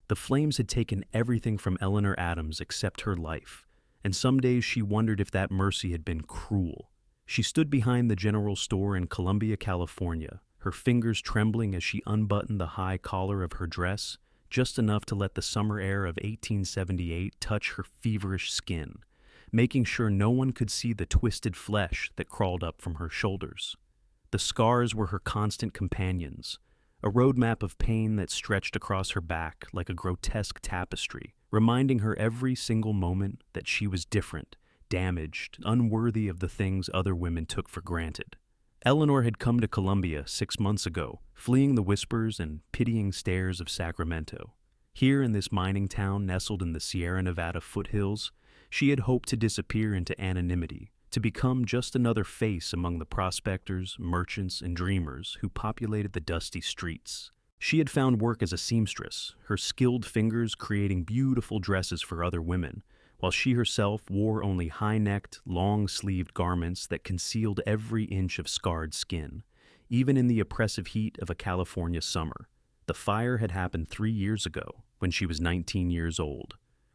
The flames had taken everything from Eleanor Adams except her life, and some days she wondered if that mercy had been cruel. She stood behind the general store in Columbia, California, her fingers trembling as she unbuttoned the high collar of her dress, just enough to let the summer air of 1878 touch her feverish skin, making sure no one could see the twisted flesh that crawled up from her shoulders. The scars were her constant companions, a roadmap of pain that stretched across her back like a grotesque tapestry, reminding her every single moment that she was different, damaged, unworthy of the things other women took for granted. Eleanor had come to Columbia 6 months ago, fleeing the whispers and pitying stares of Sacramento. Here in this mining town nestled in the Sierra Nevada foothills, she had hoped to disappear into anonymity, to become just another face among the prospectors, merchants, and dreamers who populated the dusty streets. She had found work as a seamstress, her skilled fingers creating beautiful dresses for other women, while she herself wore only high-necked, long-sleeved garments that concealed every inch of scarred skin, even in the oppressive heat of a California summer. The fire had happened 3 years ago, when she was 19 years old.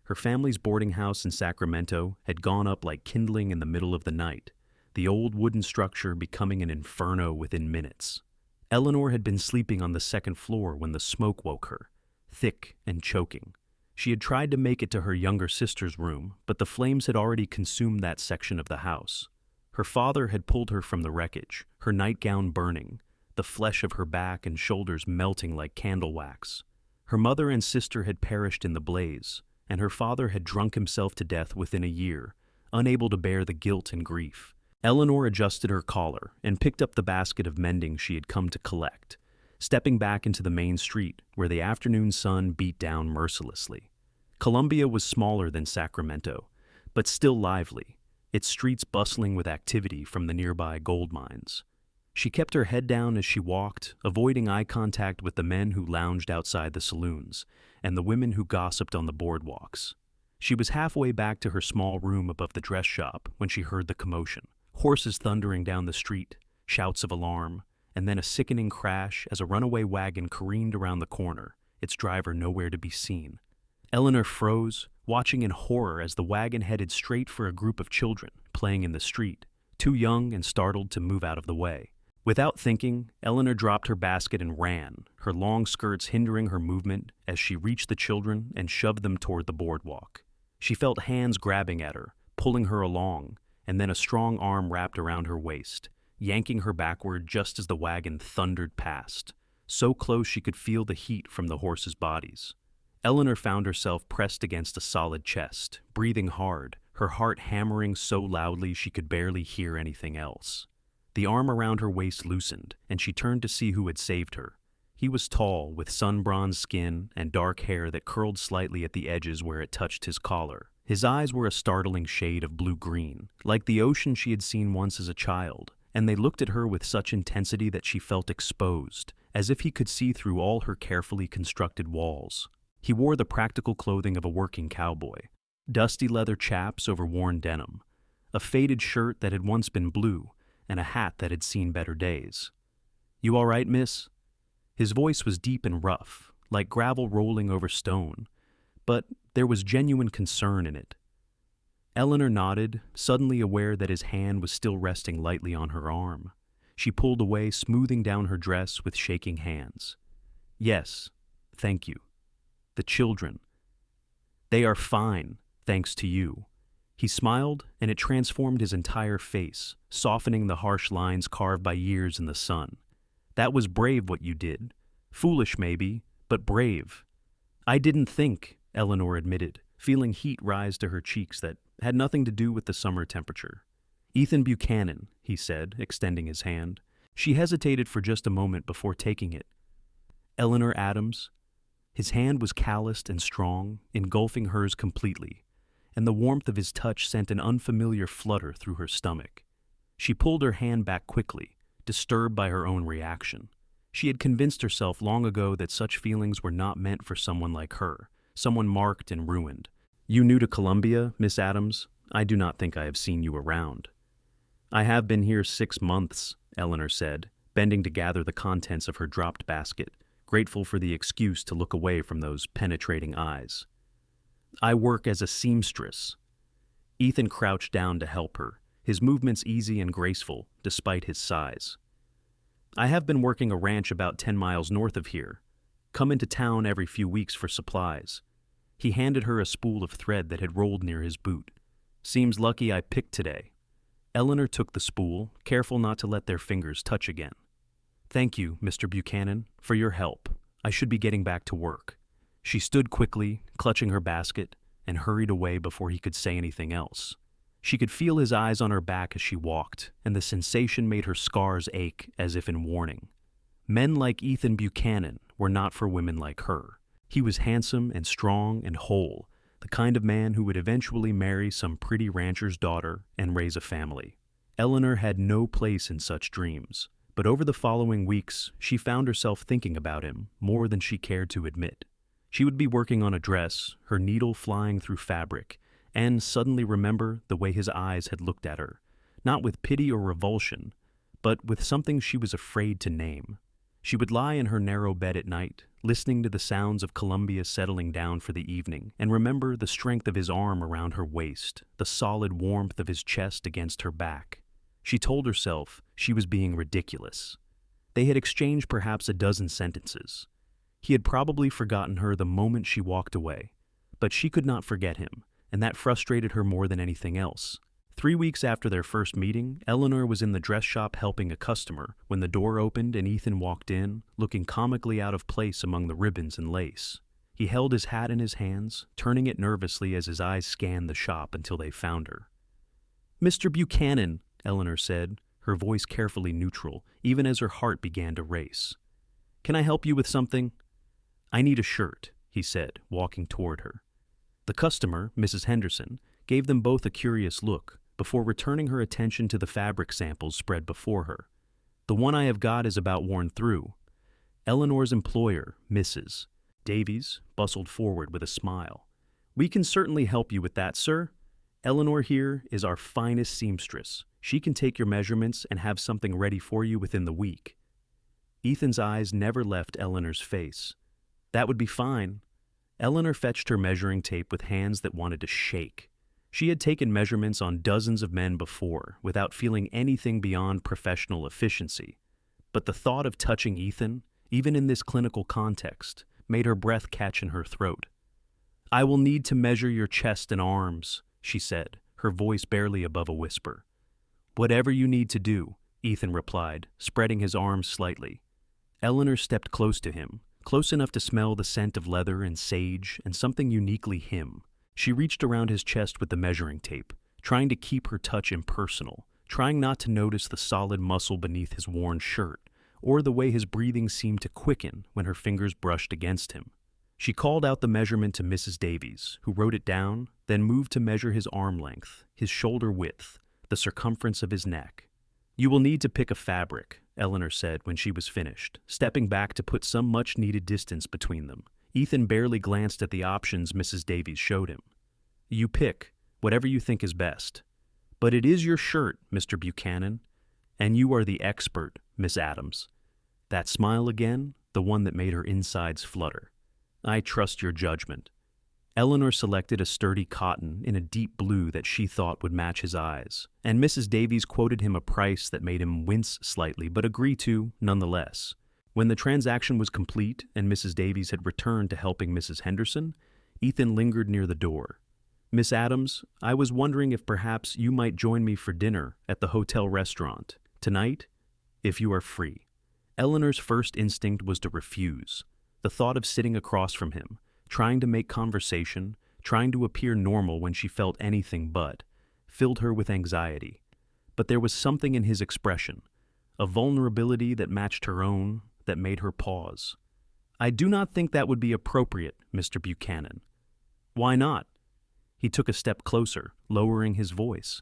Her family's boarding house in Sacramento had gone up like kindling in the middle of the night, the old wooden structure becoming an inferno within minutes. Eleanor had been sleeping on the second floor when the smoke woke her, thick and choking. She had tried to make it to her younger sister's room, but the flames had already consumed that section of the house. Her father had pulled her from the wreckage, her nightgown burning, the flesh of her back and shoulders melting like candle wax. Her mother and sister had perished in the blaze, and her father had drunk himself to death within a year, unable to bear the guilt and grief. Eleanor adjusted her collar and picked up the basket of mending she had come to collect, stepping back into the main street where the afternoon sun beat down mercilessly. Columbia was smaller than Sacramento, but still lively, its streets bustling with activity from the nearby gold mines. She kept her head down as she walked, avoiding eye contact with the men who lounged outside the saloons and the women who gossiped on the boardwalks. She was halfway back to her small room above the dress shop when she heard the commotion. Horses thundering down the street, shouts of alarm, and then a sickening crash as a runaway wagon careened around the corner, its driver nowhere to be seen. Eleanor froze, watching in horror as the wagon headed straight for a group of children playing in the street, too young and startled to move out of the way. Without thinking, Eleanor dropped her basket and ran, her long skirts hindering her movement as she reached the children and shoved them toward the boardwalk. She felt hands grabbing at her, pulling her along, and then a strong arm wrapped around her waist, yanking her backward just as the wagon thundered past, so close she could feel the heat from the horses' bodies. Eleanor found herself pressed against a solid chest, breathing hard, her heart hammering so loudly she could barely hear anything else. The arm around her waist loosened, and she turned to see who had saved her. He was tall, with sun-bronzed skin and dark hair that curled slightly at the edges where it touched his collar. His eyes were a startling shade of blue-green, like the ocean she had seen once as a child, and they looked at her with such intensity that she felt exposed, as if he could see through all her carefully constructed walls. He wore the practical clothing of a working cowboy, dusty leather chaps over worn denim, a faded shirt that had once been blue, and a hat that had seen better days. "You all right, miss?" His voice was deep and rough, like gravel rolling over stone, but there was genuine concern in it. Eleanor nodded, suddenly aware that his hand was still resting lightly on her arm. She pulled away, smoothing down her dress with shaking hands. "Yes, thank you. The children. They are fine, thanks to you." He smiled, and it transformed his entire face, softening the harsh lines carved by years in the sun. "That was brave what you did. Foolish, maybe, but brave." "I didn't think," Eleanor admitted, feeling heat rise to her cheeks that had nothing to do with the summer temperature. "Ethan Buchanan," he said, extending his hand. She hesitated for just a moment before taking it. "Eleanor Adams." His hand was calloused and strong, engulfing hers completely, and the warmth of his touch sent an unfamiliar flutter through her stomach. She pulled her hand back quickly, disturbed by her own reaction. She had convinced herself long ago that such feelings were not meant for someone like her, someone marked and ruined. "You new to Columbia, Miss Adams? I do not think I have seen you around." "I have been here 6 months," Eleanor said, bending to gather the contents of her dropped basket, grateful for the excuse to look away from those penetrating eyes. "I work as a seamstress." Ethan crouched down to help her, his movements easy and graceful despite his size. "I have been working a ranch about 10 miles north of here. Come into town every few weeks for supplies." He handed her a spool of thread that had rolled near his boot. "Seems lucky I picked today." Eleanor took the spool, careful not to let their fingers touch again. "Thank you, Mr. Buchanan, for your help. I should be getting back to work." She stood quickly, clutching her basket, and hurried away before he could say anything else. She could feel his eyes on her back as she walked, and the sensation made her scars ache as if in warning. Men like Ethan Buchanan were not for women like her. He was handsome and strong and whole, the kind of man who would eventually marry some pretty rancher's daughter and raise a family. Eleanor had no place in such dreams, but over the following weeks she found herself thinking about him more than she cared to admit. She would be working on a dress, her needle flying through fabric, and suddenly remember the way his eyes had looked at her, not with pity or revulsion, but with something she was afraid to name. She would lie in her narrow bed at night, listening to the sounds of Columbia settling down for the evening, and remember the strength of his arm around her waist, the solid warmth of his chest against her back. She told herself she was being ridiculous. They had exchanged perhaps a dozen sentences. He had probably forgotten her the moment she walked away, but she could not forget him, and that frustrated her more than anything else. 3 weeks after their first meeting, Eleanor was in the dress shop helping a customer when the door opened and Ethan walked in, looking comically out of place among the ribbons and lace. He held his hat in his hands, turning it nervously as his eyes scanned the shop until they found her. "Mr. Buchanan," Eleanor said, her voice carefully neutral, even as her heart began to race. "Can I help you with something?" "I need a shirt," he said, walking toward her. The customer, Mrs. Henderson, gave them both a curious look before returning her attention to the fabric samples spread before her. "The one I have got is about worn through." Eleanor's employer, Mrs. Davies, bustled forward with a smile. "We can certainly help you with that, sir. Eleanor here is our finest seamstress. She can take your measurements and have something ready for you within the week." Ethan's eyes never left Eleanor's face. "That would be fine." Eleanor fetched her measuring tape with hands that wanted to shake. She had taken measurements on dozens of men before, without feeling anything beyond professional efficiency. But the thought of touching Ethan, even in this clinical context, made her breath catch in her throat. "I will need to measure your chest and arms," she said, her voice barely above a whisper. "Whatever you need to do," Ethan replied, spreading his arms slightly. Eleanor stepped close to him, close enough to smell the scent of leather and sage and something uniquely him. She reached around his chest with the measuring tape, trying to keep her touch impersonal, trying not to notice the solid muscle beneath his worn shirt, or the way his breathing seemed to quicken when her fingers brushed against him. She called out the measurement to Mrs. Davies, who wrote it down, then moved to measure his arm length, his shoulder width, the circumference of his neck. "You will need to pick a fabric," Eleanor said when she was finished, stepping back to put some much-needed distance between them. Ethan barely glanced at the options Mrs. Davies showed him. "You pick, whatever you think is best. But it is your shirt, Mr. Buchanan, and you are the expert, Miss Adams." That smile again, the one that made her insides flutter. "I trust your judgment." Eleanor selected a sturdy cotton in a deep blue that she thought would match his eyes, and Mrs. Davies quoted him a price that made him wince slightly but agree to nonetheless. When the transaction was complete and Mrs. Davies had returned to helping Mrs. Henderson, Ethan lingered near the door. "Miss Adams, I was wondering if perhaps you might join me for dinner at the hotel restaurant tonight, if you are free." Eleanor's first instinct was to refuse. The thought of sitting across from him, trying to make conversation, trying to appear normal when she felt anything but, filled her with anxiety. But there was something in his expression, a vulnerability that matched her own, that made her pause. "I do not think that would be appropriate, Mr. Buchanan." "Why not?" He took a step closer, lowering his voice.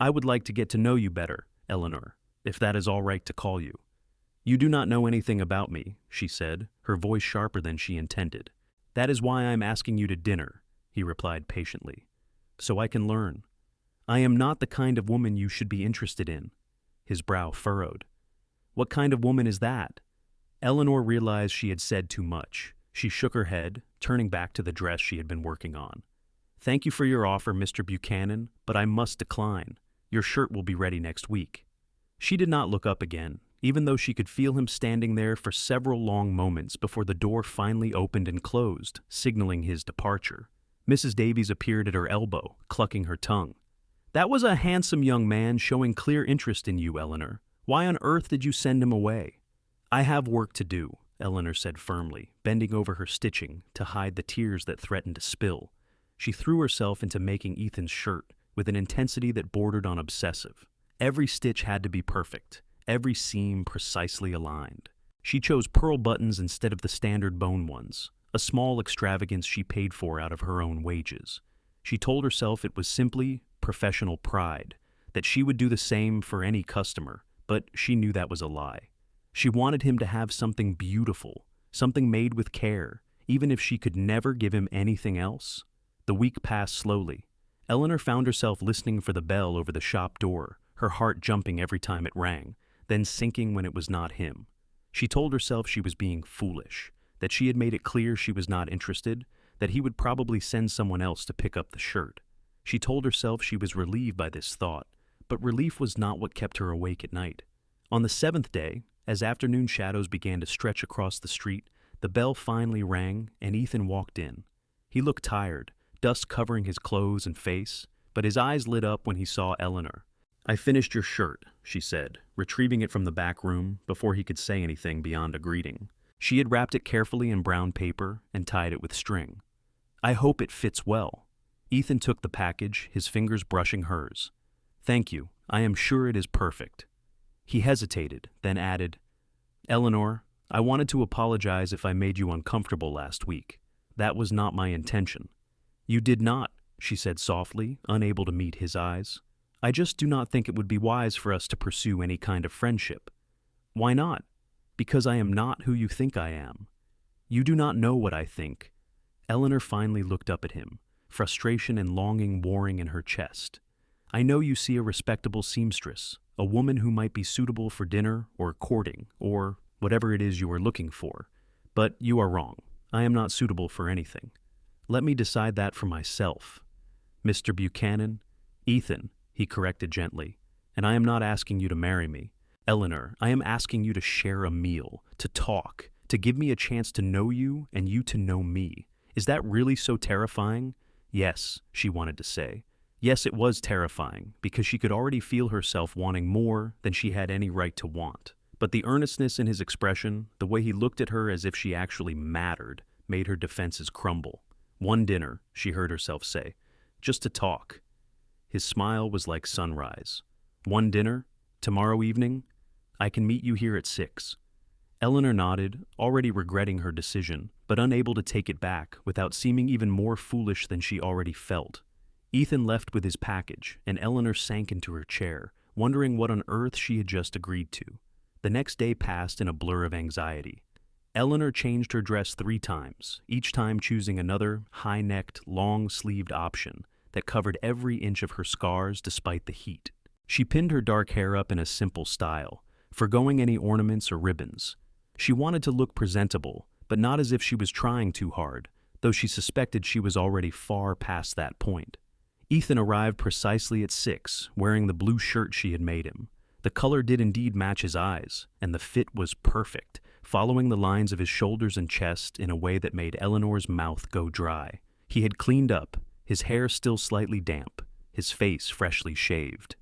"I would like to get to know you better, Eleanor, if that is all right to call you." "You do not know anything about me," she said, her voice sharper than she intended. "That is why I am asking you to dinner," he replied patiently. "So I can learn. I am not the kind of woman you should be interested in." His brow furrowed. "What kind of woman is that?" Eleanor realized she had said too much. She shook her head, turning back to the dress she had been working on. "Thank you for your offer, Mr. Buchanan, but I must decline. Your shirt will be ready next week." She did not look up again, even though she could feel him standing there for several long moments before the door finally opened and closed, signaling his departure. Mrs. Davies appeared at her elbow, clucking her tongue. "That was a handsome young man showing clear interest in you, Eleanor. Why on earth did you send him away?" "I have work to do," Eleanor said firmly, bending over her stitching to hide the tears that threatened to spill. She threw herself into making Ethan's shirt with an intensity that bordered on obsessive. Every stitch had to be perfect, every seam precisely aligned. She chose pearl buttons instead of the standard bone ones, a small extravagance she paid for out of her own wages. She told herself it was simply professional pride, that she would do the same for any customer, but she knew that was a lie. She wanted him to have something beautiful, something made with care, even if she could never give him anything else. The week passed slowly. Eleanor found herself listening for the bell over the shop door, her heart jumping every time it rang, then sinking when it was not him. She told herself she was being foolish, that she had made it clear she was not interested, that he would probably send someone else to pick up the shirt. She told herself she was relieved by this thought, but relief was not what kept her awake at night. On the 7th day, as afternoon shadows began to stretch across the street, the bell finally rang and Ethan walked in. He looked tired, dust covering his clothes and face, but his eyes lit up when he saw Eleanor. "I finished your shirt," she said, retrieving it from the back room before he could say anything beyond a greeting. She had wrapped it carefully in brown paper and tied it with string. "I hope it fits well." Ethan took the package, his fingers brushing hers. "Thank you. I am sure it is perfect." He hesitated, then added, "Eleanor, I wanted to apologize if I made you uncomfortable last week. That was not my intention." "You did not," she said softly, unable to meet his eyes. "I just do not think it would be wise for us to pursue any kind of friendship." "Why not?" "Because I am not who you think I am." "You do not know what I think." Eleanor finally looked up at him, frustration and longing warring in her chest. "I know you see a respectable seamstress, a woman who might be suitable for dinner or courting or whatever it is you are looking for. But you are wrong. I am not suitable for anything. Let me decide that for myself. Mr. Buchanan, Ethan," he corrected gently, "and I am not asking you to marry me. Eleanor, I am asking you to share a meal, to talk, to give me a chance to know you and you to know me. Is that really so terrifying?" "Yes," she wanted to say. Yes, it was terrifying, because she could already feel herself wanting more than she had any right to want. But the earnestness in his expression, the way he looked at her as if she actually mattered, made her defenses crumble. "One dinner," she heard herself say, "just to talk." His smile was like sunrise. "One dinner? Tomorrow evening? I can meet you here at 6. Eleanor nodded, already regretting her decision, but unable to take it back without seeming even more foolish than she already felt. Ethan left with his package, and Eleanor sank into her chair, wondering what on earth she had just agreed to. The next day passed in a blur of anxiety. Eleanor changed her dress 3 times, each time choosing another high-necked, long-sleeved option that covered every inch of her scars despite the heat. She pinned her dark hair up in a simple style, forgoing any ornaments or ribbons. She wanted to look presentable, but not as if she was trying too hard, though she suspected she was already far past that point. Ethan arrived precisely at 6, wearing the blue shirt she had made him. The color did indeed match his eyes, and the fit was perfect, following the lines of his shoulders and chest in a way that made Eleanor's mouth go dry. He had cleaned up, his hair still slightly damp, his face freshly shaved.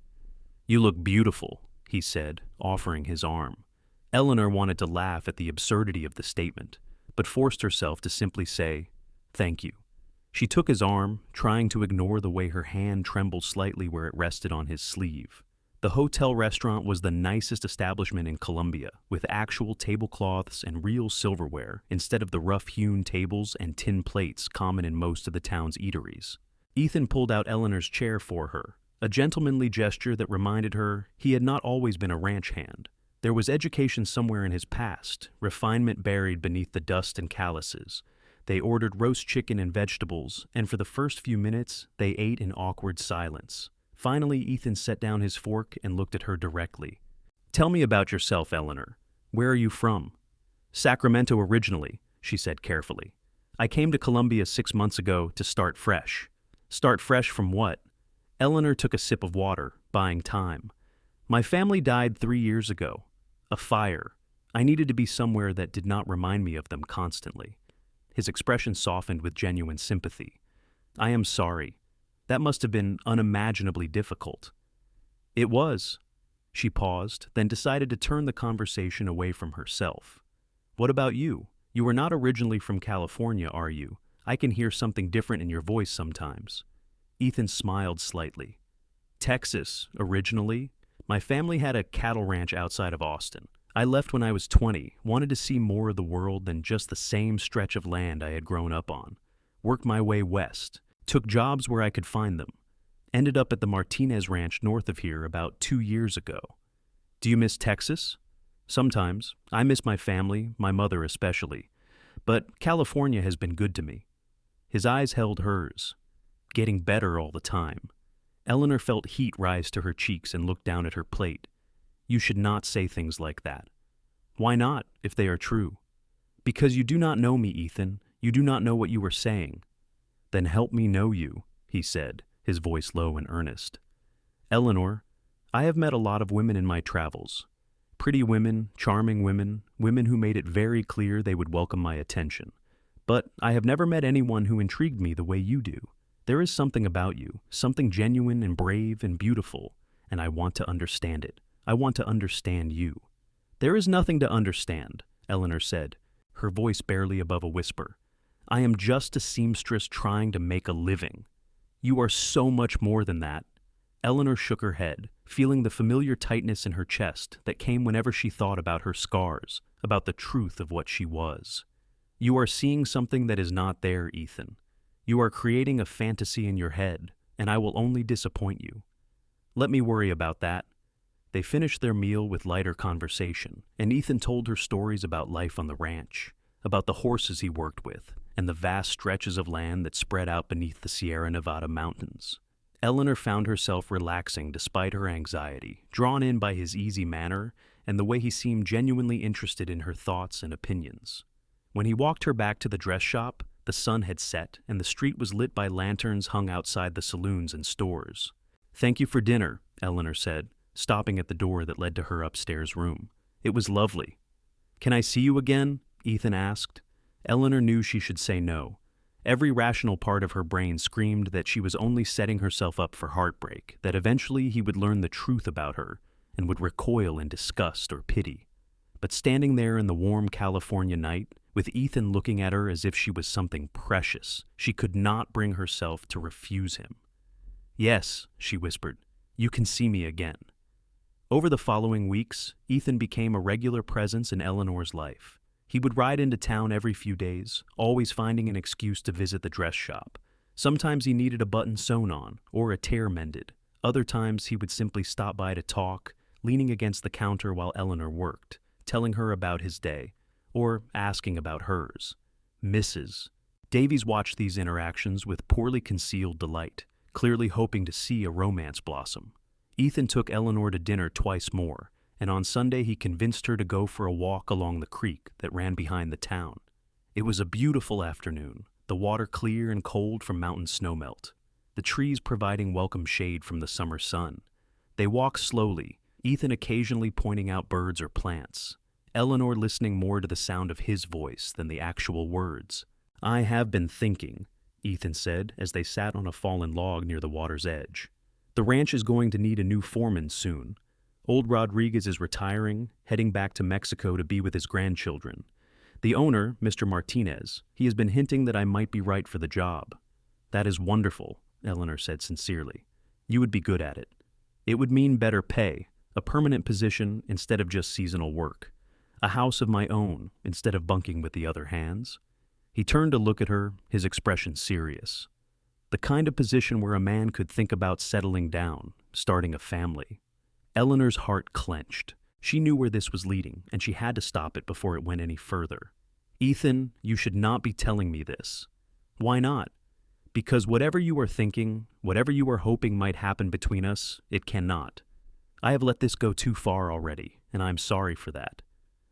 "You look beautiful," he said, offering his arm. Eleanor wanted to laugh at the absurdity of the statement, but forced herself to simply say, "Thank you." She took his arm, trying to ignore the way her hand trembled slightly where it rested on his sleeve. The hotel restaurant was the nicest establishment in Columbia, with actual tablecloths and real silverware instead of the rough-hewn tables and tin plates common in most of the town's eateries. Ethan pulled out Eleanor's chair for her, a gentlemanly gesture that reminded her he had not always been a ranch hand. There was education somewhere in his past, refinement buried beneath the dust and calluses. They ordered roast chicken and vegetables, and for the first few minutes, they ate in awkward silence. Finally, Ethan set down his fork and looked at her directly. "Tell me about yourself, Eleanor. Where are you from?" Sacramento originally, she said carefully. I came to Columbia 6 months ago to start fresh. Start fresh from what? Eleanor took a sip of water, buying time. My family died 3 years ago. A fire. I needed to be somewhere that did not remind me of them constantly. His expression softened with genuine sympathy. I am sorry. That must have been unimaginably difficult. It was. She paused, then decided to turn the conversation away from herself. What about you? You are not originally from California, are you? I can hear something different in your voice sometimes. Ethan smiled slightly. Texas, originally. My family had a cattle ranch outside of Austin. I left when I was 20, wanted to see more of the world than just the same stretch of land I had grown up on. Worked my way west, took jobs where I could find them. Ended up at the Martinez Ranch north of here about 2 years ago. Do you miss Texas? Sometimes. I miss my family, my mother especially. But California has been good to me. His eyes held hers. Getting better all the time. Eleanor felt heat rise to her cheeks and looked down at her plate. You should not say things like that. Why not, if they are true? Because you do not know me, Ethan. You do not know what you are saying. Then help me know you, he said, his voice low and earnest. Eleanor, I have met a lot of women in my travels. Pretty women, charming women, women who made it very clear they would welcome my attention. But I have never met anyone who intrigued me the way you do. There is something about you, something genuine and brave and beautiful, and I want to understand it. I want to understand you. There is nothing to understand, Eleanor said, her voice barely above a whisper. I am just a seamstress trying to make a living. You are so much more than that. Eleanor shook her head, feeling the familiar tightness in her chest that came whenever she thought about her scars, about the truth of what she was. You are seeing something that is not there, Ethan. You are creating a fantasy in your head, and I will only disappoint you. Let me worry about that. They finished their meal with lighter conversation, and Ethan told her stories about life on the ranch, about the horses he worked with, and the vast stretches of land that spread out beneath the Sierra Nevada mountains. Eleanor found herself relaxing despite her anxiety, drawn in by his easy manner and the way he seemed genuinely interested in her thoughts and opinions. When he walked her back to the dress shop, the sun had set and the street was lit by lanterns hung outside the saloons and stores. Thank you for dinner, Eleanor said, stopping at the door that led to her upstairs room. It was lovely. Can I see you again? Ethan asked. Eleanor knew she should say no. Every rational part of her brain screamed that she was only setting herself up for heartbreak, that eventually he would learn the truth about her and would recoil in disgust or pity. But standing there in the warm California night, with Ethan looking at her as if she was something precious, she could not bring herself to refuse him. Yes, she whispered, you can see me again. Over the following weeks, Ethan became a regular presence in Eleanor's life. He would ride into town every few days, always finding an excuse to visit the dress shop. Sometimes he needed a button sewn on, or a tear mended. Other times he would simply stop by to talk, leaning against the counter while Eleanor worked, telling her about his day, or asking about hers. Mrs. Davies watched these interactions with poorly concealed delight, clearly hoping to see a romance blossom. Ethan took Eleanor to dinner twice more, and on Sunday he convinced her to go for a walk along the creek that ran behind the town. It was a beautiful afternoon, the water clear and cold from mountain snowmelt, the trees providing welcome shade from the summer sun. They walked slowly, Ethan occasionally pointing out birds or plants, Eleanor listening more to the sound of his voice than the actual words. I have been thinking, Ethan said as they sat on a fallen log near the water's edge. The ranch is going to need a new foreman soon. Old Rodriguez is retiring, heading back to Mexico to be with his grandchildren. The owner, Mr. Martinez, he has been hinting that I might be right for the job. That is wonderful, Eleanor said sincerely. You would be good at it. It would mean better pay, a permanent position instead of just seasonal work, a house of my own instead of bunking with the other hands. He turned to look at her, his expression serious. The kind of position where a man could think about settling down, starting a family. Eleanor's heart clenched. She knew where this was leading, and she had to stop it before it went any further. Ethan, you should not be telling me this. Why not? Because whatever you are thinking, whatever you are hoping might happen between us, it cannot. I have let this go too far already, and I am sorry for that.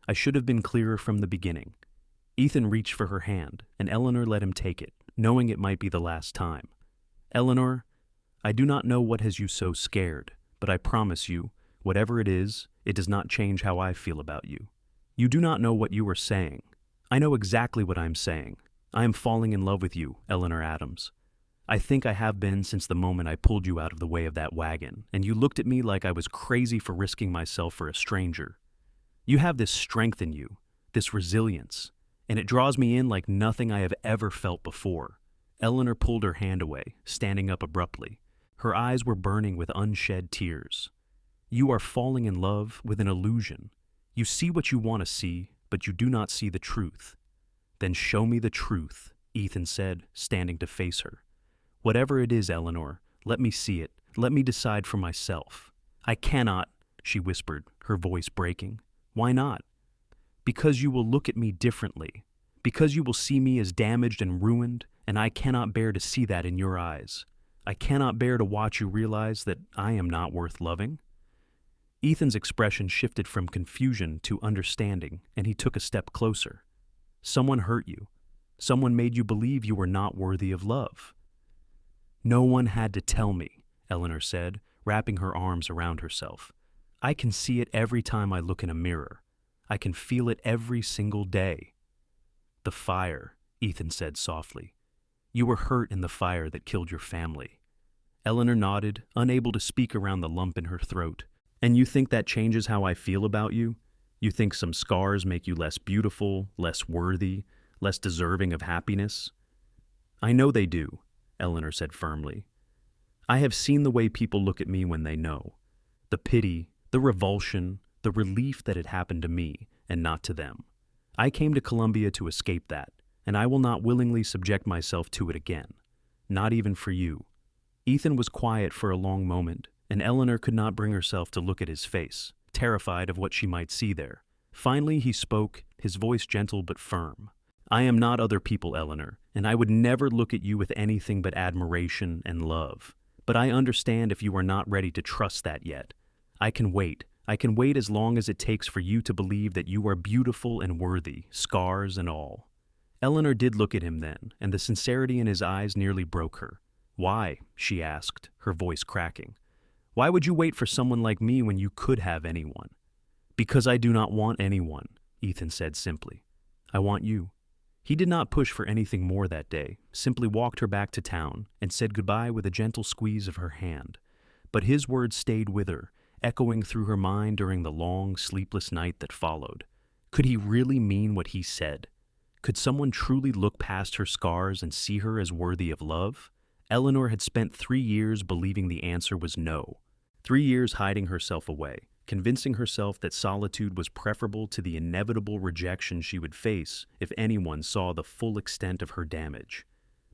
I should have been clearer from the beginning." Ethan reached for her hand, and Eleanor let him take it, knowing it might be the last time. "Eleanor, I do not know what has you so scared, but I promise you, whatever it is, it does not change how I feel about you. You do not know what you are saying. I know exactly what I am saying. I am falling in love with you, Eleanor Adams. I think I have been since the moment I pulled you out of the way of that wagon, and you looked at me like I was crazy for risking myself for a stranger. You have this strength in you, this resilience, and it draws me in like nothing I have ever felt before." Eleanor pulled her hand away, standing up abruptly. Her eyes were burning with unshed tears. "You are falling in love with an illusion. You see what you want to see, but you do not see the truth." "Then show me the truth," Ethan said, standing to face her. "Whatever it is, Eleanor, let me see it. Let me decide for myself." "I cannot," she whispered, her voice breaking. "Why not?" "Because you will look at me differently. Because you will see me as damaged and ruined, and I cannot bear to see that in your eyes. I cannot bear to watch you realize that I am not worth loving." Ethan's expression shifted from confusion to understanding, and he took a step closer. "Someone hurt you. Someone made you believe you were not worthy of love." "No one had to tell me," Eleanor said, wrapping her arms around herself. "I can see it every time I look in a mirror. I can feel it every single day." "The fire," Ethan said softly. "You were hurt in the fire that killed your family." Eleanor nodded, unable to speak around the lump in her throat. "And you think that changes how I feel about you? You think some scars make you less beautiful, less worthy, less deserving of happiness?" "I know they do," Eleanor said firmly. "I have seen the way people look at me when they know. The pity, the revulsion, the relief that it happened to me and not to them. I came to Columbia to escape that, and I will not willingly subject myself to it again. Not even for you." Ethan was quiet for a long moment, and Eleanor could not bring herself to look at his face, terrified of what she might see there. Finally he spoke, his voice gentle but firm. "I am not other people, Eleanor, and I would never look at you with anything but admiration and love. But I understand if you are not ready to trust that yet. I can wait. I can wait as long as it takes for you to believe that you are beautiful and worthy, scars and all." Eleanor did look at him then, and the sincerity in his eyes nearly broke her. "Why?" she asked, her voice cracking. "Why would you wait for someone like me when you could have anyone?" "Because I do not want anyone," Ethan said simply. "I want you." He did not push for anything more that day, simply walked her back to town and said goodbye with a gentle squeeze of her hand. But his words stayed with her, echoing through her mind during the long, sleepless night that followed. Could he really mean what he said? Could someone truly look past her scars and see her as worthy of love? Eleanor had spent 3 years believing the answer was no. 3 years hiding herself away, convincing herself that solitude was preferable to the inevitable rejection she would face if anyone saw the full extent of her damage.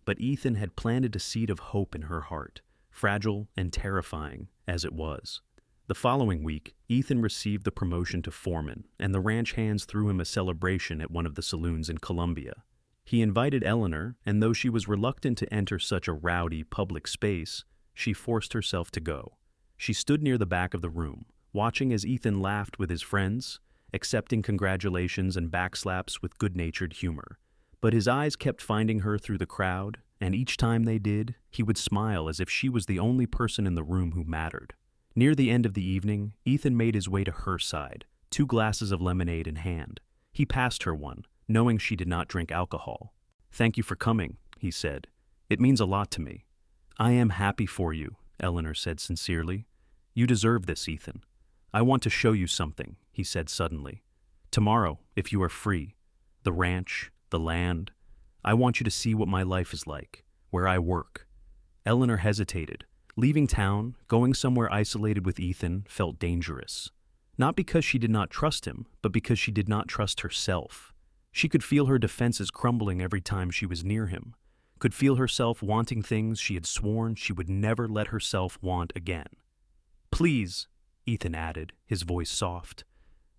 But Ethan had planted a seed of hope in her heart, fragile and terrifying as it was. The following week, Ethan received the promotion to foreman, and the ranch hands threw him a celebration at one of the saloons in Columbia. He invited Eleanor, and though she was reluctant to enter such a rowdy public space, she forced herself to go. She stood near the back of the room, watching as Ethan laughed with his friends, accepting congratulations and backslaps with good-natured humor. But his eyes kept finding her through the crowd, and each time they did, he would smile as if she was the only person in the room who mattered. Near the end of the evening, Ethan made his way to her side, 2 glasses of lemonade in hand. He passed her one, knowing she did not drink alcohol. "Thank you for coming," he said. "It means a lot to me." "I am happy for you," Eleanor said sincerely. "You deserve this, Ethan. I want to show you something," he said suddenly. "Tomorrow, if you are free. The ranch, the land. I want you to see what my life is like, where I work." Eleanor hesitated. Leaving town, going somewhere isolated with Ethan, felt dangerous. Not because she did not trust him, but because she did not trust herself. She could feel her defenses crumbling every time she was near him, could feel herself wanting things she had sworn she would never let herself want again. "Please," Ethan added, his voice soft.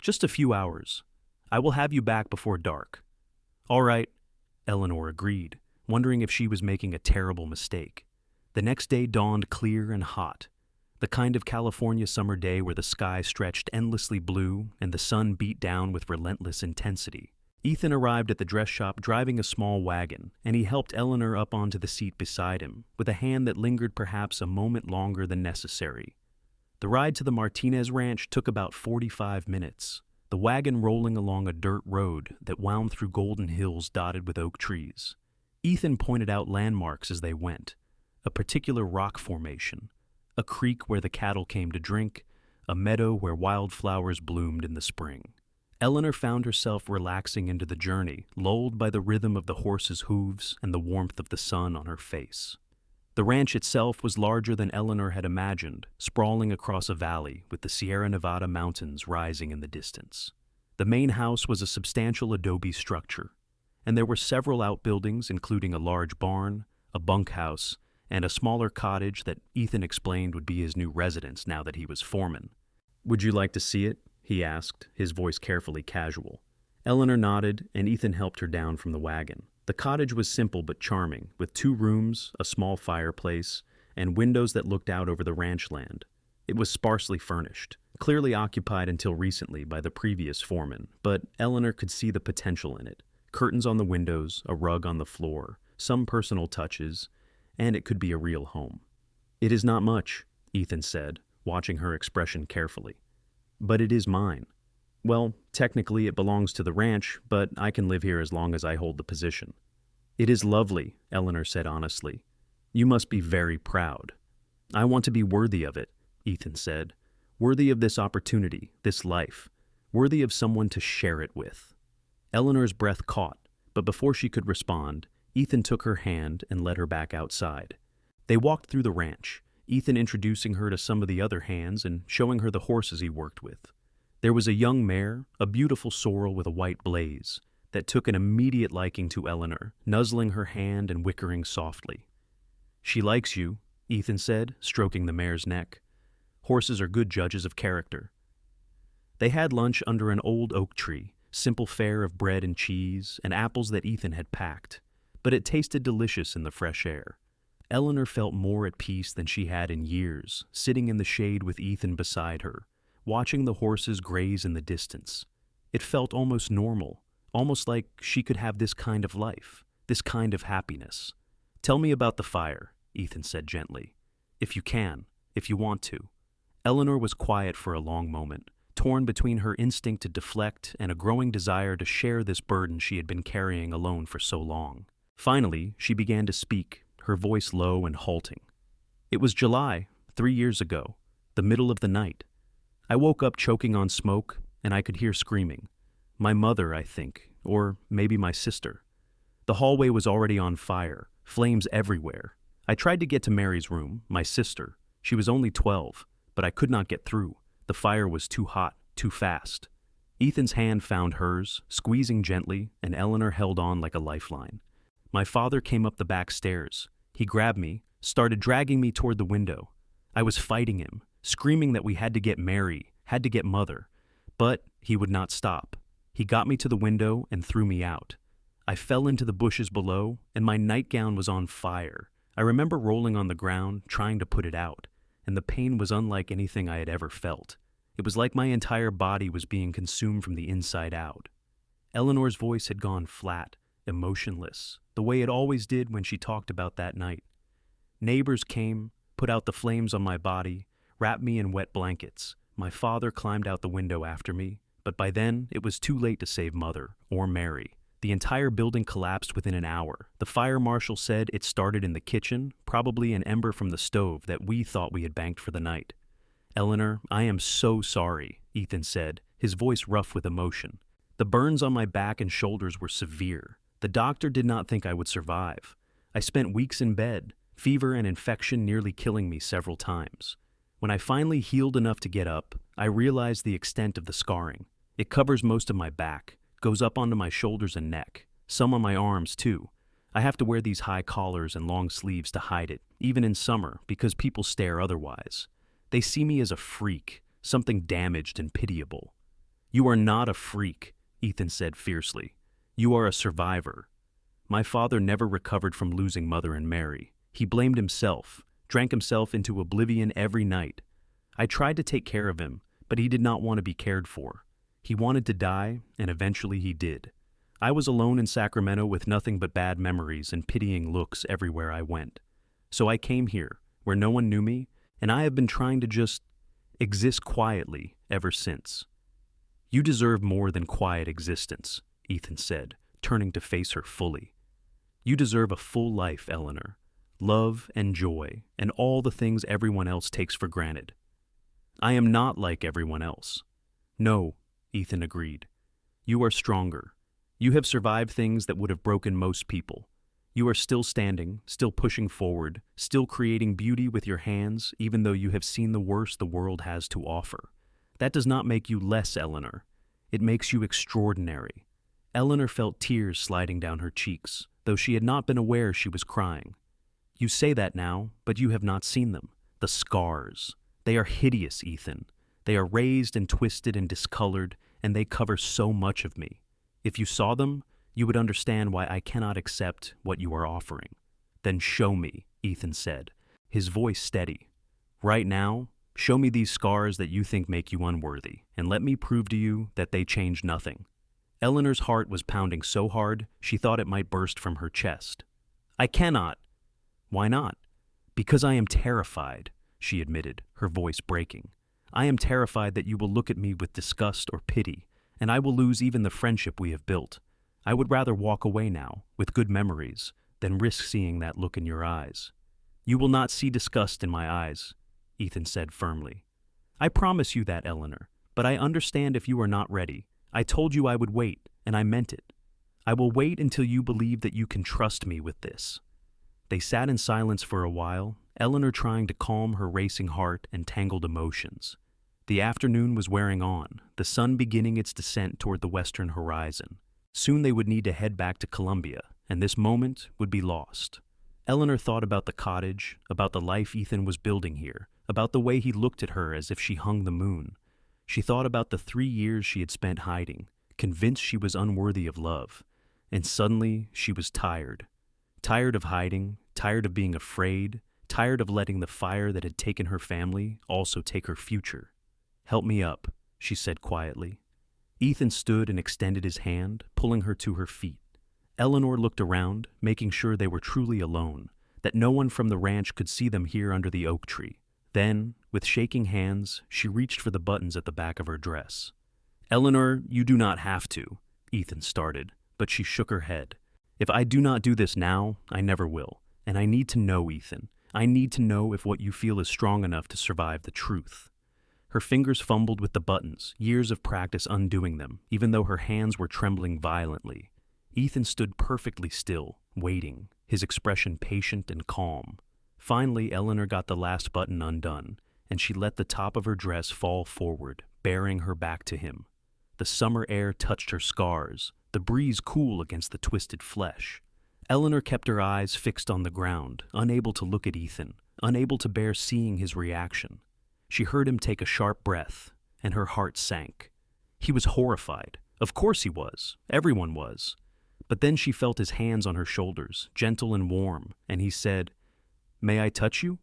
"Just a few hours. I will have you back before dark." "All right," Eleanor agreed, wondering if she was making a terrible mistake. The next day dawned clear and hot. the kind of California summer day where the sky stretched endlessly blue and the sun beat down with relentless intensity. Ethan arrived at the dress shop driving a small wagon, and he helped Eleanor up onto the seat beside him, with a hand that lingered perhaps a moment longer than necessary. The ride to the Martinez Ranch took about 45 minutes, the wagon rolling along a dirt road that wound through golden hills dotted with oak trees. Ethan pointed out landmarks as they went, a particular rock formation, a creek where the cattle came to drink, a meadow where wildflowers bloomed in the spring. Eleanor found herself relaxing into the journey, lulled by the rhythm of the horse's hooves and the warmth of the sun on her face. The ranch itself was larger than Eleanor had imagined, sprawling across a valley with the Sierra Nevada mountains rising in the distance. The main house was a substantial adobe structure, and there were several outbuildings including a large barn, a bunkhouse, and a smaller cottage that Ethan explained would be his new residence now that he was foreman. "Would you like to see it?" he asked, his voice carefully casual. Eleanor nodded, and Ethan helped her down from the wagon. The cottage was simple but charming, with 2 rooms, a small fireplace, and windows that looked out over the ranch land. It was sparsely furnished, clearly occupied until recently by the previous foreman, but Eleanor could see the potential in it. Curtains on the windows, a rug on the floor, some personal touches, and it could be a real home. "It is not much," Ethan said, watching her expression carefully. "But it is mine. Well, technically it belongs to the ranch, but I can live here as long as I hold the position." "It is lovely," Eleanor said honestly. "You must be very proud." "I want to be worthy of it," Ethan said. "Worthy of this opportunity, this life. Worthy of someone to share it with." Eleanor's breath caught, but before she could respond, Ethan took her hand and led her back outside. They walked through the ranch, Ethan introducing her to some of the other hands and showing her the horses he worked with. There was a young mare, a beautiful sorrel with a white blaze, that took an immediate liking to Eleanor, nuzzling her hand and whickering softly. "She likes you," Ethan said, stroking the mare's neck. "Horses are good judges of character." They had lunch under an old oak tree, simple fare of bread and cheese and apples that Ethan had packed, but it tasted delicious in the fresh air. Eleanor felt more at peace than she had in years, sitting in the shade with Ethan beside her, watching the horses graze in the distance. It felt almost normal, almost like she could have this kind of life, this kind of happiness. "Tell me about the fire," Ethan said gently. "If you can, if you want to." Eleanor was quiet for a long moment, torn between her instinct to deflect and a growing desire to share this burden she had been carrying alone for so long. Finally, she began to speak, her voice low and halting. "It was July, 3 years ago, the middle of the night. I woke up choking on smoke, and I could hear screaming. My mother, I think, or maybe my sister. The hallway was already on fire, flames everywhere. I tried to get to Mary's room, my sister. She was only 12, but I could not get through. The fire was too hot, too fast." Ethan's hand found hers, squeezing gently, and Eleanor held on like a lifeline. "My father came up the back stairs. He grabbed me, started dragging me toward the window. I was fighting him, screaming that we had to get Mary, had to get Mother. But he would not stop. He got me to the window and threw me out. I fell into the bushes below, and my nightgown was on fire. I remember rolling on the ground, trying to put it out, and the pain was unlike anything I had ever felt. It was like my entire body was being consumed from the inside out." Eleanor's voice had gone flat, emotionless, the way it always did when she talked about that night. "Neighbors came, put out the flames on my body, wrapped me in wet blankets. My father climbed out the window after me, but by then it was too late to save Mother or Mary. The entire building collapsed within an hour. The fire marshal said it started in the kitchen, probably an ember from the stove that we thought we had banked for the night." "Eleanor, I am so sorry," Ethan said, his voice rough with emotion. "The burns on my back and shoulders were severe. The doctor did not think I would survive. I spent weeks in bed, fever and infection nearly killing me several times. When I finally healed enough to get up, I realized the extent of the scarring. It covers most of my back, goes up onto my shoulders and neck, some on my arms too. I have to wear these high collars and long sleeves to hide it, even in summer, because people stare otherwise. They see me as a freak, something damaged and pitiable." "You are not a freak," Ethan said fiercely. "You are a survivor. My father never recovered from losing Mother and Mary. He blamed himself, drank himself into oblivion every night, I tried to take care of him, but he did not want to be cared for. He wanted to die, and eventually he did. I was alone in Sacramento with nothing but bad memories and pitying looks everywhere I went. So I came here, where no one knew me, and I have been trying to just exist quietly ever since. You deserve more than quiet existence, Ethan said, turning to face her fully. You deserve a full life, Eleanor. Love and joy, and all the things everyone else takes for granted. I am not like everyone else. No, Ethan agreed. You are stronger. You have survived things that would have broken most people. You are still standing, still pushing forward, still creating beauty with your hands, even though you have seen the worst the world has to offer. That does not make you less, Eleanor. It makes you extraordinary. Eleanor felt tears sliding down her cheeks, though she had not been aware she was crying. You say that now, but you have not seen them. The scars. They are hideous, Ethan. They are raised and twisted and discolored, and they cover so much of me. If you saw them, you would understand why I cannot accept what you are offering. Then show me, Ethan said, his voice steady. Right now, show me these scars that you think make you unworthy, and let me prove to you that they change nothing. Eleanor's heart was pounding so hard, she thought it might burst from her chest. I cannot. Why not? Because I am terrified, she admitted, her voice breaking. I am terrified that you will look at me with disgust or pity, and I will lose even the friendship we have built. I would rather walk away now, with good memories, than risk seeing that look in your eyes. You will not see disgust in my eyes, Ethan said firmly. I promise you that, Eleanor, but I understand if you are not ready. I told you I would wait, and I meant it. I will wait until you believe that you can trust me with this. They sat in silence for a while, Eleanor trying to calm her racing heart and tangled emotions. The afternoon was wearing on, the sun beginning its descent toward the western horizon. Soon they would need to head back to Columbia, and this moment would be lost. Eleanor thought about the cottage, about the life Ethan was building here, about the way he looked at her as if she hung the moon. She thought about the 3 years she had spent hiding, convinced she was unworthy of love. And suddenly she was tired. Tired of hiding, tired of being afraid, tired of letting the fire that had taken her family also take her future. Help me up, she said quietly. Ethan stood and extended his hand, pulling her to her feet. Eleanor looked around, making sure they were truly alone, that no one from the ranch could see them here under the oak tree. Then, with shaking hands, she reached for the buttons at the back of her dress. Eleanor, you do not have to, Ethan started, but she shook her head. If I do not do this now, I never will. And I need to know, Ethan. I need to know if what you feel is strong enough to survive the truth. Her fingers fumbled with the buttons, years of practice undoing them, even though her hands were trembling violently. Ethan stood perfectly still, waiting, his expression patient and calm. Finally, Eleanor got the last button undone, and she let the top of her dress fall forward, bearing her back to him. The summer air touched her scars, the breeze cool against the twisted flesh. Eleanor kept her eyes fixed on the ground, unable to look at Ethan, unable to bear seeing his reaction. She heard him take a sharp breath, and her heart sank. He was horrified. Of course he was. Everyone was. But then she felt his hands on her shoulders, gentle and warm, and he said, "May I touch you?"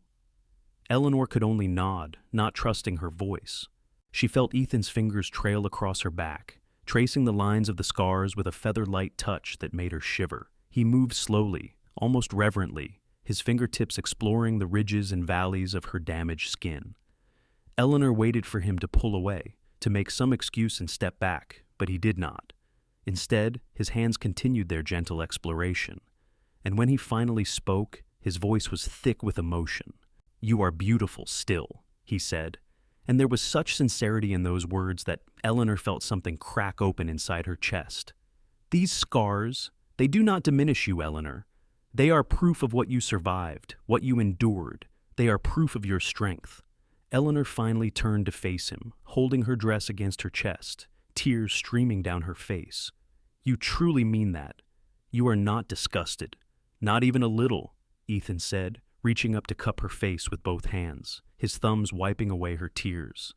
Eleanor could only nod, not trusting her voice. She felt Ethan's fingers trail across her back, tracing the lines of the scars with a feather-light touch that made her shiver. He moved slowly, almost reverently, his fingertips exploring the ridges and valleys of her damaged skin. Eleanor waited for him to pull away, to make some excuse and step back, but he did not. Instead, his hands continued their gentle exploration. And when he finally spoke, his voice was thick with emotion. "You are beautiful still," he said. And there was such sincerity in those words that Eleanor felt something crack open inside her chest. "These scars, they do not diminish you, Eleanor. They are proof of what you survived, what you endured. They are proof of your strength." Eleanor finally turned to face him, holding her dress against her chest, tears streaming down her face. "You truly mean that. You are not disgusted. Not even a little," Ethan said, reaching up to cup her face with both hands, his thumbs wiping away her tears.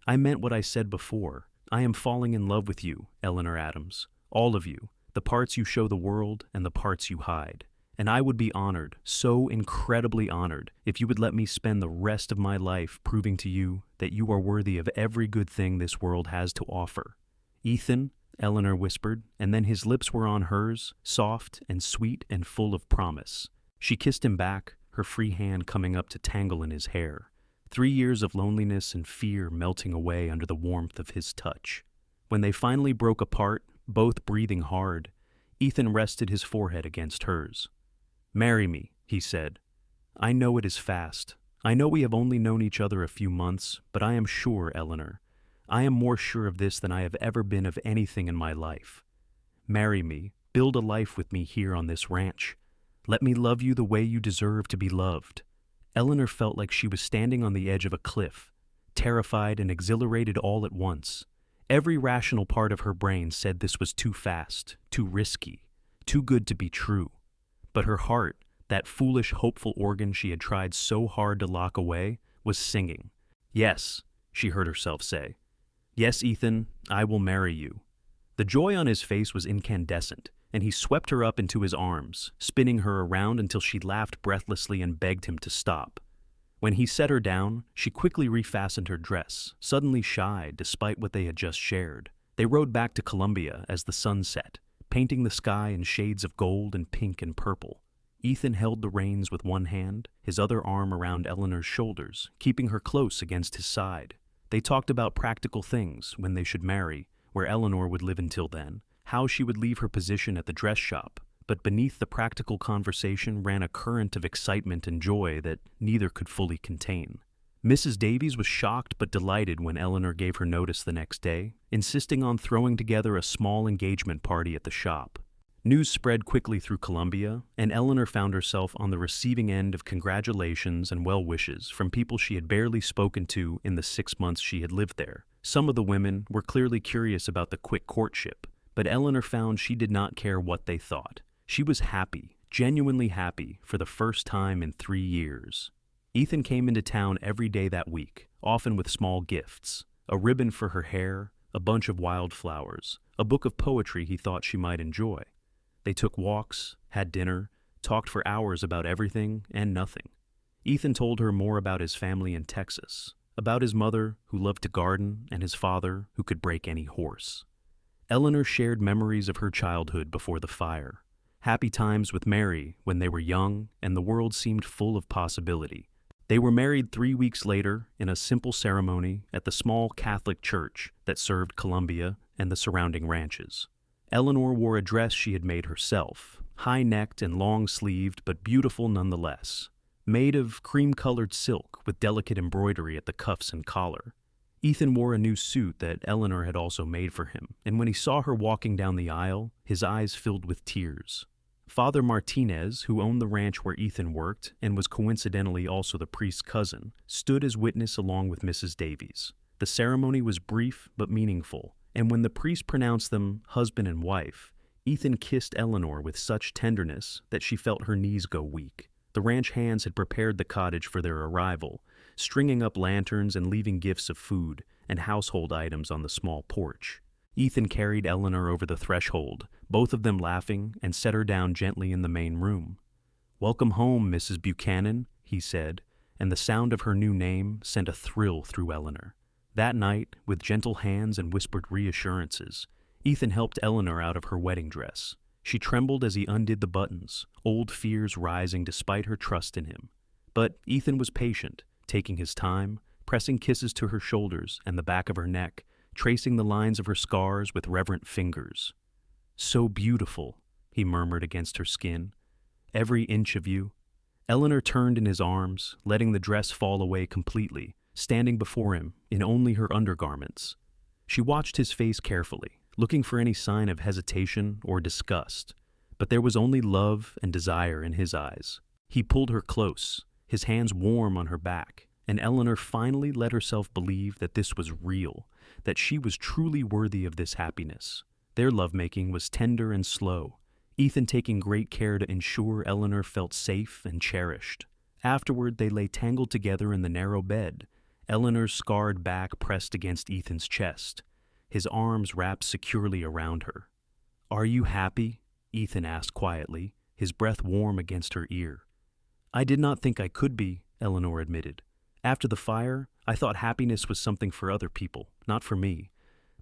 "I meant what I said before. I am falling in love with you, Eleanor Adams. All of you, the parts you show the world and the parts you hide. And I would be honored, so incredibly honored, if you would let me spend the rest of my life proving to you that you are worthy of every good thing this world has to offer." "Ethan," Eleanor whispered, and then his lips were on hers, soft and sweet and full of promise. She kissed him back, her free hand coming up to tangle in his hair. 3 years of loneliness and fear melting away under the warmth of his touch. When they finally broke apart, both breathing hard, Ethan rested his forehead against hers. "Marry me," he said. "I know it is fast. I know we have only known each other a few months, but I am sure, Eleanor. I am more sure of this than I have ever been of anything in my life. Marry me, build a life with me here on this ranch. Let me love you the way you deserve to be loved." Eleanor felt like she was standing on the edge of a cliff, terrified and exhilarated all at once. Every rational part of her brain said this was too fast, too risky, too good to be true. But her heart, that foolish, hopeful organ she had tried so hard to lock away, was singing. "Yes," she heard herself say. "Yes, Ethan, I will marry you." The joy on his face was incandescent, and he swept her up into his arms, spinning her around until she laughed breathlessly and begged him to stop. When he set her down, she quickly refastened her dress, suddenly shy despite what they had just shared. They rode back to Columbia as the sun set, painting the sky in shades of gold and pink and purple. Ethan held the reins with one hand, his other arm around Eleanor's shoulders, keeping her close against his side. They talked about practical things, when they should marry, where Eleanor would live until then, how she would leave her position at the dress shop, but beneath the practical conversation ran a current of excitement and joy that neither could fully contain. Mrs. Davies was shocked but delighted when Eleanor gave her notice the next day, insisting on throwing together a small engagement party at the shop. News spread quickly through Columbia, and Eleanor found herself on the receiving end of congratulations and well wishes from people she had barely spoken to in the 6 months she had lived there. Some of the women were clearly curious about the quick courtship, but Eleanor found she did not care what they thought. She was happy, genuinely happy, for the first time in 3 years. Ethan came into town every day that week, often with small gifts: a ribbon for her hair, a bunch of wildflowers, a book of poetry he thought she might enjoy. They took walks, had dinner, talked for hours about everything and nothing. Ethan told her more about his family in Texas, about his mother, who loved to garden, and his father, who could break any horse. Eleanor shared memories of her childhood before the fire, happy times with Mary when they were young and the world seemed full of possibility. They were married 3 weeks later in a simple ceremony at the small Catholic church that served Columbia and the surrounding ranches. Eleanor wore a dress she had made herself, high-necked and long-sleeved but beautiful nonetheless, made of cream-colored silk with delicate embroidery at the cuffs and collar. Ethan wore a new suit that Eleanor had also made for him, and when he saw her walking down the aisle, his eyes filled with tears. Father Martinez, who owned the ranch where Ethan worked and was coincidentally also the priest's cousin, stood as witness along with Mrs. Davies. The ceremony was brief but meaningful, and when the priest pronounced them husband and wife, Ethan kissed Eleanor with such tenderness that she felt her knees go weak. The ranch hands had prepared the cottage for their arrival, stringing up lanterns and leaving gifts of food and household items on the small porch. Ethan carried Eleanor over the threshold, both of them laughing, and set her down gently in the main room. "Welcome home, Mrs. Buchanan," he said, and the sound of her new name sent a thrill through Eleanor. That night, with gentle hands and whispered reassurances, Ethan helped Eleanor out of her wedding dress. She trembled as he undid the buttons, old fears rising despite her trust in him. But Ethan was patient, taking his time, pressing kisses to her shoulders and the back of her neck, tracing the lines of her scars with reverent fingers. "So beautiful," he murmured against her skin. "Every inch of you." Eleanor turned in his arms, letting the dress fall away completely, standing before him in only her undergarments. She watched his face carefully, looking for any sign of hesitation or disgust, but there was only love and desire in his eyes. He pulled her close, his hands warm on her back, and Eleanor finally let herself believe that this was real, that she was truly worthy of this happiness. Their lovemaking was tender and slow, Ethan taking great care to ensure Eleanor felt safe and cherished. Afterward, they lay tangled together in the narrow bed, Eleanor's scarred back pressed against Ethan's chest, his arms wrapped securely around her. "Are you happy?" Ethan asked quietly, his breath warm against her ear. "I did not think I could be," Eleanor admitted. "After the fire, I thought happiness was something for other people, not for me.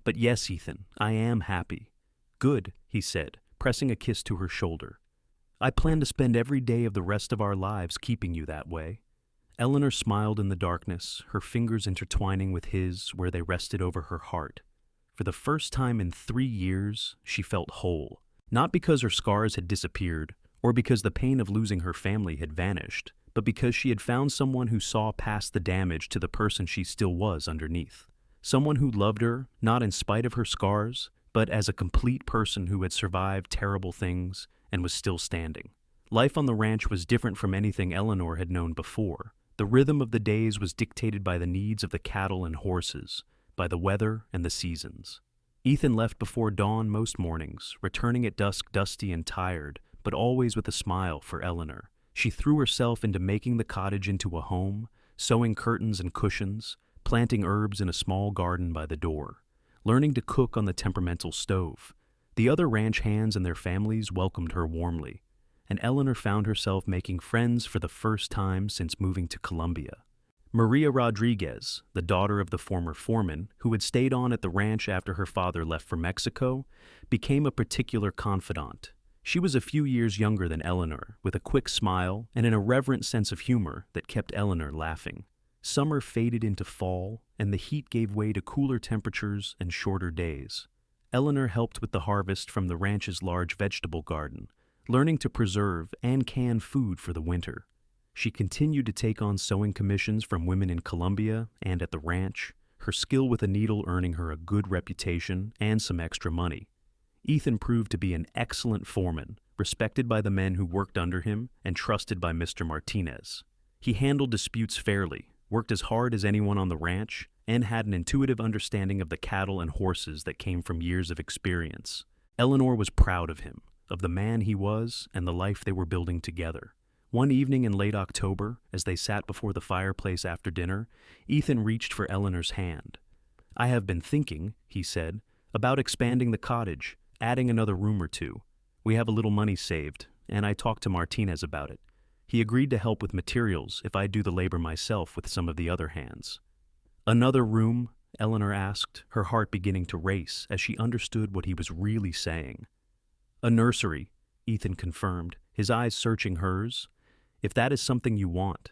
But yes, Ethan, I am happy." "Good," he said, pressing a kiss to her shoulder. "I plan to spend every day of the rest of our lives keeping you that way." Eleanor smiled in the darkness, her fingers intertwining with his where they rested over her heart. For the first time in 3 years, she felt whole. Not because her scars had disappeared, or because the pain of losing her family had vanished, but because she had found someone who saw past the damage to the person she still was underneath. Someone who loved her, not in spite of her scars, but as a complete person who had survived terrible things and was still standing. Life on the ranch was different from anything Eleanor had known before. The rhythm of the days was dictated by the needs of the cattle and horses, by the weather and the seasons. Ethan left before dawn most mornings, returning at dusk dusty and tired, but always with a smile for Eleanor. She threw herself into making the cottage into a home, sewing curtains and cushions, planting herbs in a small garden by the door, learning to cook on the temperamental stove. The other ranch hands and their families welcomed her warmly, and Eleanor found herself making friends for the first time since moving to Colombia. Maria Rodriguez, the daughter of the former foreman, who had stayed on at the ranch after her father left for Mexico, became a particular confidant. She was a few years younger than Eleanor, with a quick smile and an irreverent sense of humor that kept Eleanor laughing. Summer faded into fall, and the heat gave way to cooler temperatures and shorter days. Eleanor helped with the harvest from the ranch's large vegetable garden, learning to preserve and can food for the winter. She continued to take on sewing commissions from women in Colombia and at the ranch, her skill with a needle earning her a good reputation and some extra money. Ethan proved to be an excellent foreman, respected by the men who worked under him and trusted by Mr. Martinez. He handled disputes fairly, worked as hard as anyone on the ranch, and had an intuitive understanding of the cattle and horses that came from years of experience. Eleanor was proud of him, of the man he was, and the life they were building together. One evening in late October, as they sat before the fireplace after dinner, Ethan reached for Eleanor's hand. "I have been thinking," he said, "about expanding the cottage, adding another room or two. We have a little money saved, and I talked to Martinez about it. He agreed to help with materials if I do the labor myself with some of the other hands." "Another room?" Eleanor asked, her heart beginning to race as she understood what he was really saying. "A nursery," Ethan confirmed, his eyes searching hers. "If that is something you want.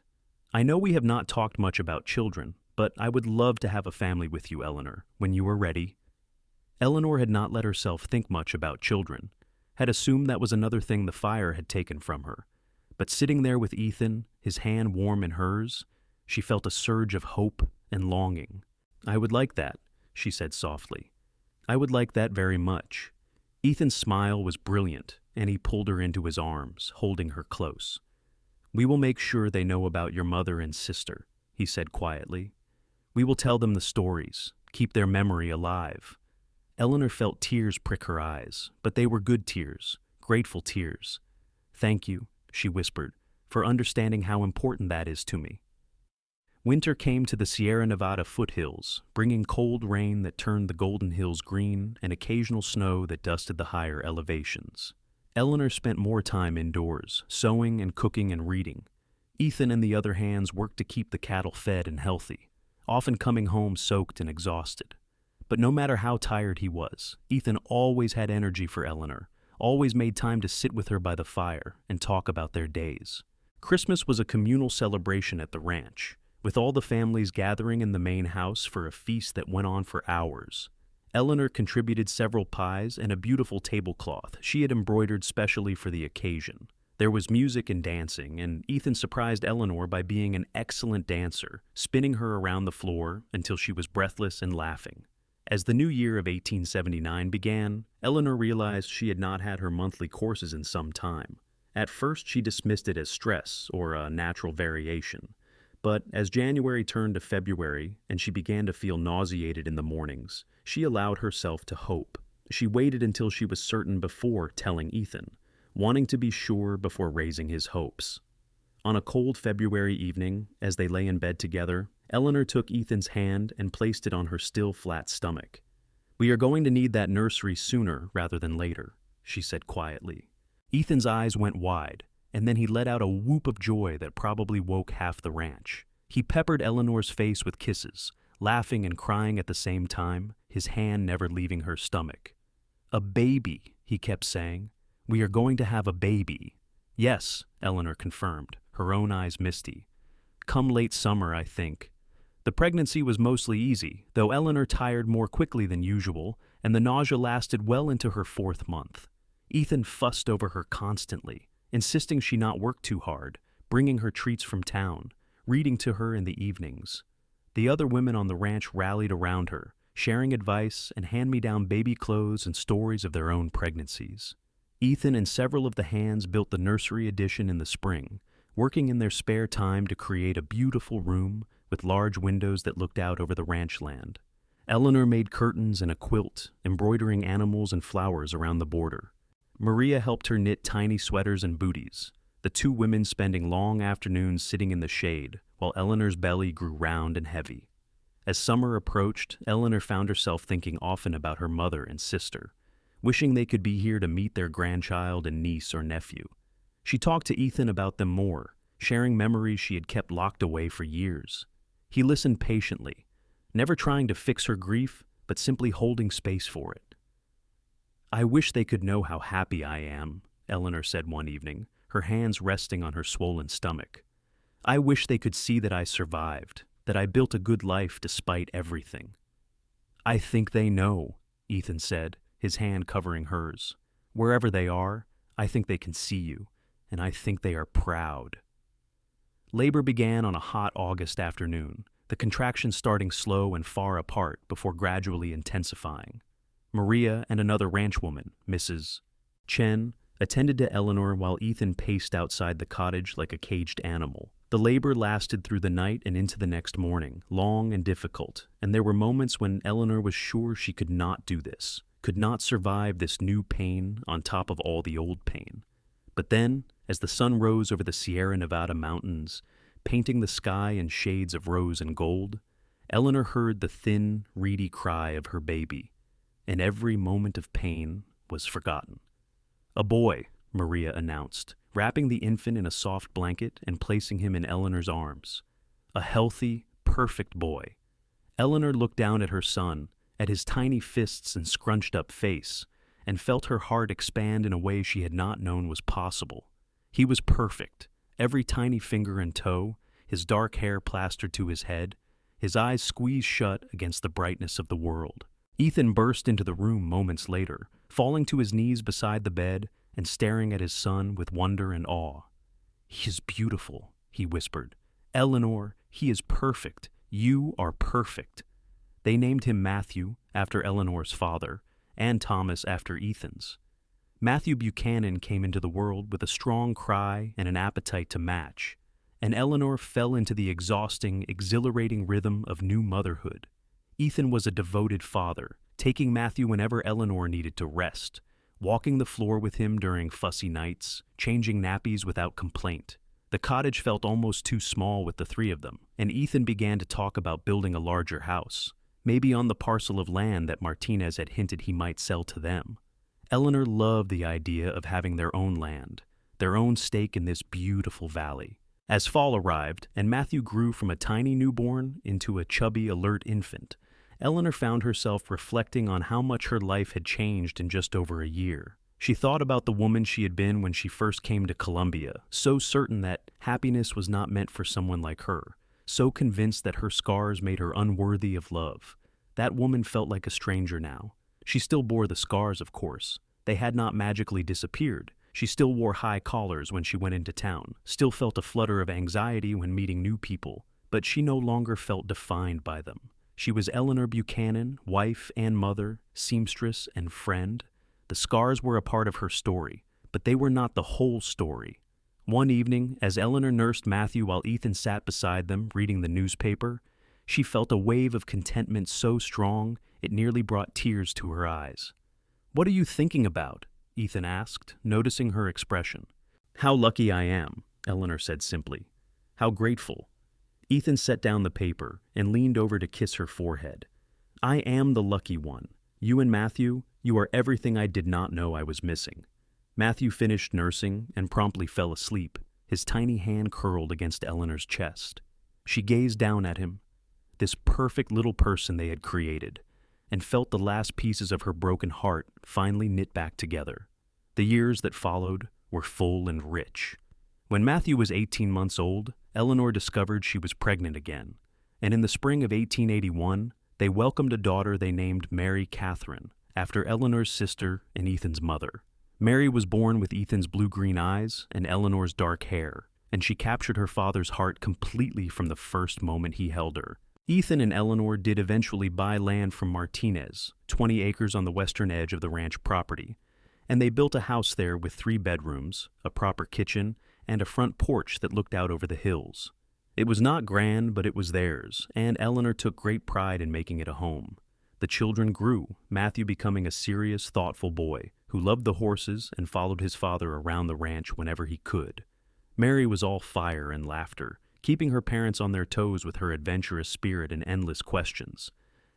I know we have not talked much about children, but I would love to have a family with you, Eleanor, when you are ready." Eleanor had not let herself think much about children, had assumed that was another thing the fire had taken from her. But sitting there with Ethan, his hand warm in hers, she felt a surge of hope and longing. "I would like that," she said softly. "I would like that very much." Ethan's smile was brilliant, and he pulled her into his arms, holding her close. "We will make sure they know about your mother and sister," he said quietly. "We will tell them the stories, keep their memory alive." Eleanor felt tears prick her eyes, but they were good tears, grateful tears. "Thank you," she whispered, "for understanding how important that is to me." Winter came to the Sierra Nevada foothills, bringing cold rain that turned the Golden Hills green and occasional snow that dusted the higher elevations. Eleanor spent more time indoors, sewing and cooking and reading. Ethan and the other hands worked to keep the cattle fed and healthy, often coming home soaked and exhausted. But no matter how tired he was, Ethan always had energy for Eleanor, always made time to sit with her by the fire and talk about their days. Christmas was a communal celebration at the ranch, with all the families gathering in the main house for a feast that went on for hours. Eleanor contributed several pies and a beautiful tablecloth she had embroidered specially for the occasion. There was music and dancing, and Ethan surprised Eleanor by being an excellent dancer, spinning her around the floor until she was breathless and laughing. As the new year of 1879 began, Eleanor realized she had not had her monthly courses in some time. At first, she dismissed it as stress or a natural variation. But as January turned to February and she began to feel nauseated in the mornings, she allowed herself to hope. She waited until she was certain before telling Ethan, wanting to be sure before raising his hopes. On a cold February evening, as they lay in bed together, Eleanor took Ethan's hand and placed it on her still flat stomach. "We are going to need that nursery sooner rather than later," she said quietly. Ethan's eyes went wide, and then he let out a whoop of joy that probably woke half the ranch. He peppered Eleanor's face with kisses, laughing and crying at the same time, his hand never leaving her stomach. "A baby," he kept saying. "We are going to have a baby." "Yes," Eleanor confirmed, her own eyes misty. "Come late summer, I think." The pregnancy was mostly easy, though Eleanor tired more quickly than usual, and the nausea lasted well into her 4th month. Ethan fussed over her constantly, insisting she not work too hard, bringing her treats from town, reading to her in the evenings. The other women on the ranch rallied around her, sharing advice and hand-me-down baby clothes and stories of their own pregnancies. Ethan and several of the hands built the nursery addition in the spring, working in their spare time to create a beautiful room with large windows that looked out over the ranch land. Eleanor made curtains and a quilt, embroidering animals and flowers around the border. Maria helped her knit tiny sweaters and booties, the two women spending long afternoons sitting in the shade, while Eleanor's belly grew round and heavy. As summer approached, Eleanor found herself thinking often about her mother and sister, wishing they could be here to meet their grandchild and niece or nephew. She talked to Ethan about them more, sharing memories she had kept locked away for years. He listened patiently, never trying to fix her grief, but simply holding space for it. "I wish they could know how happy I am," Eleanor said one evening, her hands resting on her swollen stomach. "I wish they could see that I survived, that I built a good life despite everything." "I think they know," Ethan said, his hand covering hers. "Wherever they are, I think they can see you, and I think they are proud." Labor began on a hot August afternoon, the contractions starting slow and far apart before gradually intensifying. Maria and another ranchwoman, Mrs. Chen, attended to Eleanor while Ethan paced outside the cottage like a caged animal. The labor lasted through the night and into the next morning, long and difficult, and there were moments when Eleanor was sure she could not do this, could not survive this new pain on top of all the old pain. But then, as the sun rose over the Sierra Nevada mountains, painting the sky in shades of rose and gold, Eleanor heard the thin, reedy cry of her baby, and every moment of pain was forgotten. "A boy," Maria announced, wrapping the infant in a soft blanket and placing him in Eleanor's arms. A healthy, perfect boy. Eleanor looked down at her son, at his tiny fists and scrunched-up face, and felt her heart expand in a way she had not known was possible. He was perfect, every tiny finger and toe, his dark hair plastered to his head, his eyes squeezed shut against the brightness of the world. Ethan burst into the room moments later, falling to his knees beside the bed and staring at his son with wonder and awe. "He is beautiful," he whispered. "Eleanor, he is perfect. You are perfect." They named him Matthew, after Eleanor's father, and Thomas after Ethan's. Matthew Buchanan came into the world with a strong cry and an appetite to match, and Eleanor fell into the exhausting, exhilarating rhythm of new motherhood. Ethan was a devoted father, taking Matthew whenever Eleanor needed to rest, walking the floor with him during fussy nights, changing nappies without complaint. The cottage felt almost too small with the three of them, and Ethan began to talk about building a larger house, maybe on the parcel of land that Martinez had hinted he might sell to them. Eleanor loved the idea of having their own land, their own stake in this beautiful valley. As fall arrived, and Matthew grew from a tiny newborn into a chubby, alert infant, Eleanor found herself reflecting on how much her life had changed in just over a year. She thought about the woman she had been when she first came to Columbia, so certain that happiness was not meant for someone like her, so convinced that her scars made her unworthy of love. That woman felt like a stranger now. She still bore the scars, of course. They had not magically disappeared. She still wore high collars when she went into town, still felt a flutter of anxiety when meeting new people, but she no longer felt defined by them. She was Eleanor Buchanan, wife and mother, seamstress and friend. The scars were a part of her story, but they were not the whole story. One evening, as Eleanor nursed Matthew while Ethan sat beside them reading the newspaper, she felt a wave of contentment so strong it nearly brought tears to her eyes. "What are you thinking about?" Ethan asked, noticing her expression. "How lucky I am," Eleanor said simply. "How grateful." Ethan set down the paper and leaned over to kiss her forehead. "I am the lucky one. You and Matthew, you are everything I did not know I was missing." Matthew finished nursing and promptly fell asleep, his tiny hand curled against Eleanor's chest. She gazed down at him, this perfect little person they had created, and felt the last pieces of her broken heart finally knit back together. The years that followed were full and rich. When Matthew was 18 months old, Eleanor discovered she was pregnant again, and in the spring of 1881, they welcomed a daughter they named Mary Catherine, after Eleanor's sister and Ethan's mother. Mary was born with Ethan's blue-green eyes and Eleanor's dark hair, and she captured her father's heart completely from the first moment he held her. Ethan and Eleanor did eventually buy land from Martinez, 20 acres on the western edge of the ranch property, and they built a house there with 3 bedrooms, a proper kitchen, and a front porch that looked out over the hills. It was not grand, but it was theirs, and Eleanor took great pride in making it a home. The children grew, Matthew becoming a serious, thoughtful boy who loved the horses and followed his father around the ranch whenever he could. Mary was all fire and laughter, keeping her parents on their toes with her adventurous spirit and endless questions.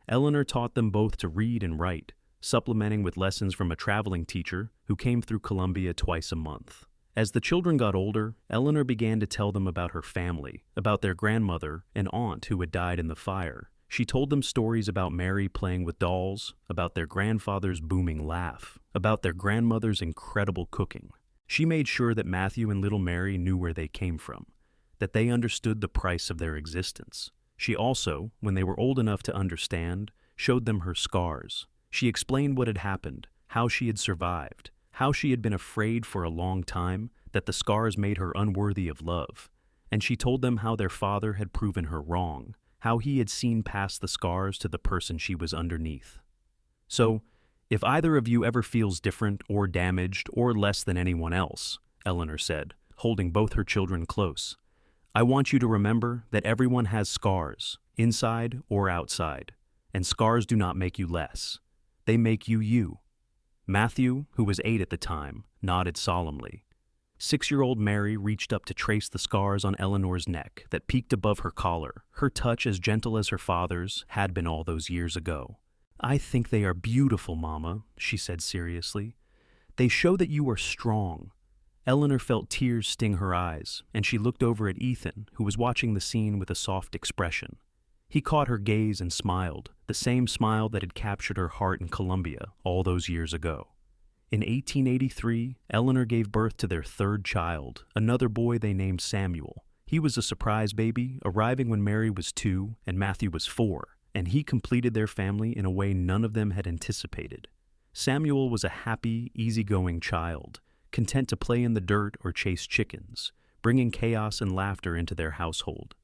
Eleanor taught them both to read and write, supplementing with lessons from a traveling teacher who came through Columbia twice a month. As the children got older, Eleanor began to tell them about her family, about their grandmother and aunt who had died in the fire. She told them stories about Mary playing with dolls, about their grandfather's booming laugh, about their grandmother's incredible cooking. She made sure that Matthew and little Mary knew where they came from, that they understood the price of their existence. She also, when they were old enough to understand, showed them her scars. She explained what had happened, how she had survived, how she had been afraid for a long time that the scars made her unworthy of love, and she told them how their father had proven her wrong, how he had seen past the scars to the person she was underneath. So, if either of you ever feels different or damaged or less than anyone else, Eleanor said, holding both her children close, I want you to remember that everyone has scars, inside or outside, and scars do not make you less. They make you you. Matthew, who was 8 at the time, nodded solemnly. 6-year-old Mary reached up to trace the scars on Eleanor's neck that peeked above her collar, her touch as gentle as her father's had been all those years ago. I think they are beautiful, Mama, she said seriously. They show that you are strong. Eleanor felt tears sting her eyes, and she looked over at Ethan, who was watching the scene with a soft expression. He caught her gaze and smiled, the same smile that had captured her heart in Columbia all those years ago. In 1883, Eleanor gave birth to their 3rd child, another boy they named Samuel. He was a surprise baby, arriving when Mary was 2 and Matthew was 4, and he completed their family in a way none of them had anticipated. Samuel was a happy, easygoing child, content to play in the dirt or chase chickens, bringing chaos and laughter into their household.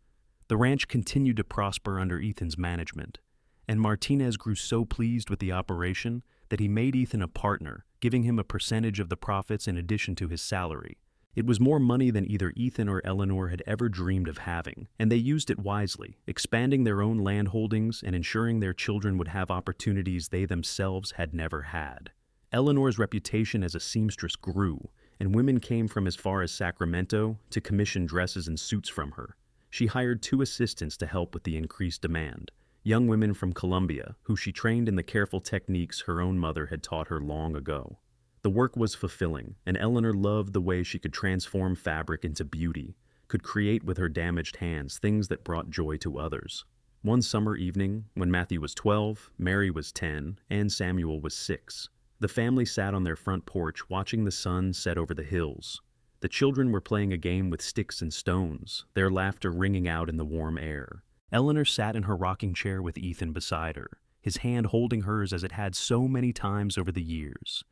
The ranch continued to prosper under Ethan's management, and Martinez grew so pleased with the operation that he made Ethan a partner, giving him a percentage of the profits in addition to his salary. It was more money than either Ethan or Eleanor had ever dreamed of having, and they used it wisely, expanding their own land holdings and ensuring their children would have opportunities they themselves had never had. Eleanor's reputation as a seamstress grew, and women came from as far as Sacramento to commission dresses and suits from her. She hired 2 assistants to help with the increased demand, young women from Columbia, who she trained in the careful techniques her own mother had taught her long ago. The work was fulfilling, and Eleanor loved the way she could transform fabric into beauty, could create with her damaged hands things that brought joy to others. One summer evening, when Matthew was 12, Mary was 10, and Samuel was 6, the family sat on their front porch watching the sun set over the hills. The children were playing a game with sticks and stones, their laughter ringing out in the warm air. Eleanor sat in her rocking chair with Ethan beside her, his hand holding hers as it had so many times over the years.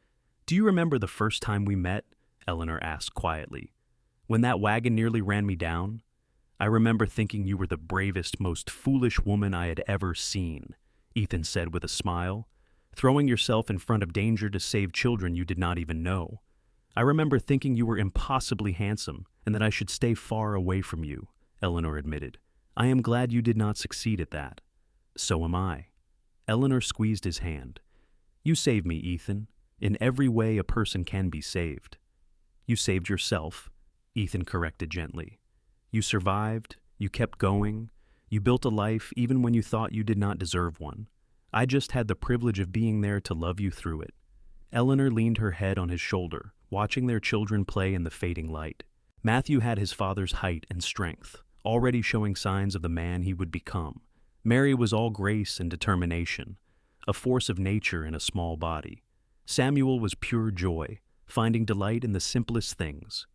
Do you remember the first time we met? Eleanor asked quietly. When that wagon nearly ran me down? I remember thinking you were the bravest, most foolish woman I had ever seen, Ethan said with a smile. Throwing yourself in front of danger to save children you did not even know. I remember thinking you were impossibly handsome and that I should stay far away from you, Eleanor admitted. I am glad you did not succeed at that. So am I. Eleanor squeezed his hand. You saved me, Ethan. In every way a person can be saved. You saved yourself, Ethan corrected gently. You survived, you kept going, you built a life even when you thought you did not deserve one. I just had the privilege of being there to love you through it. Eleanor leaned her head on his shoulder, watching their children play in the fading light. Matthew had his father's height and strength, already showing signs of the man he would become. Mary was all grace and determination, a force of nature in a small body. Samuel was pure joy, finding delight in the simplest things.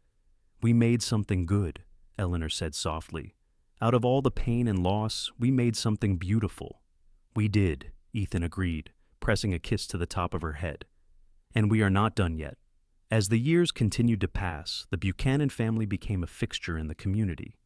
"We made something good," Eleanor said softly. "Out of all the pain and loss, we made something beautiful." "We did," Ethan agreed, pressing a kiss to the top of her head. "And we are not done yet." As the years continued to pass, the Buchanan family became a fixture in the community.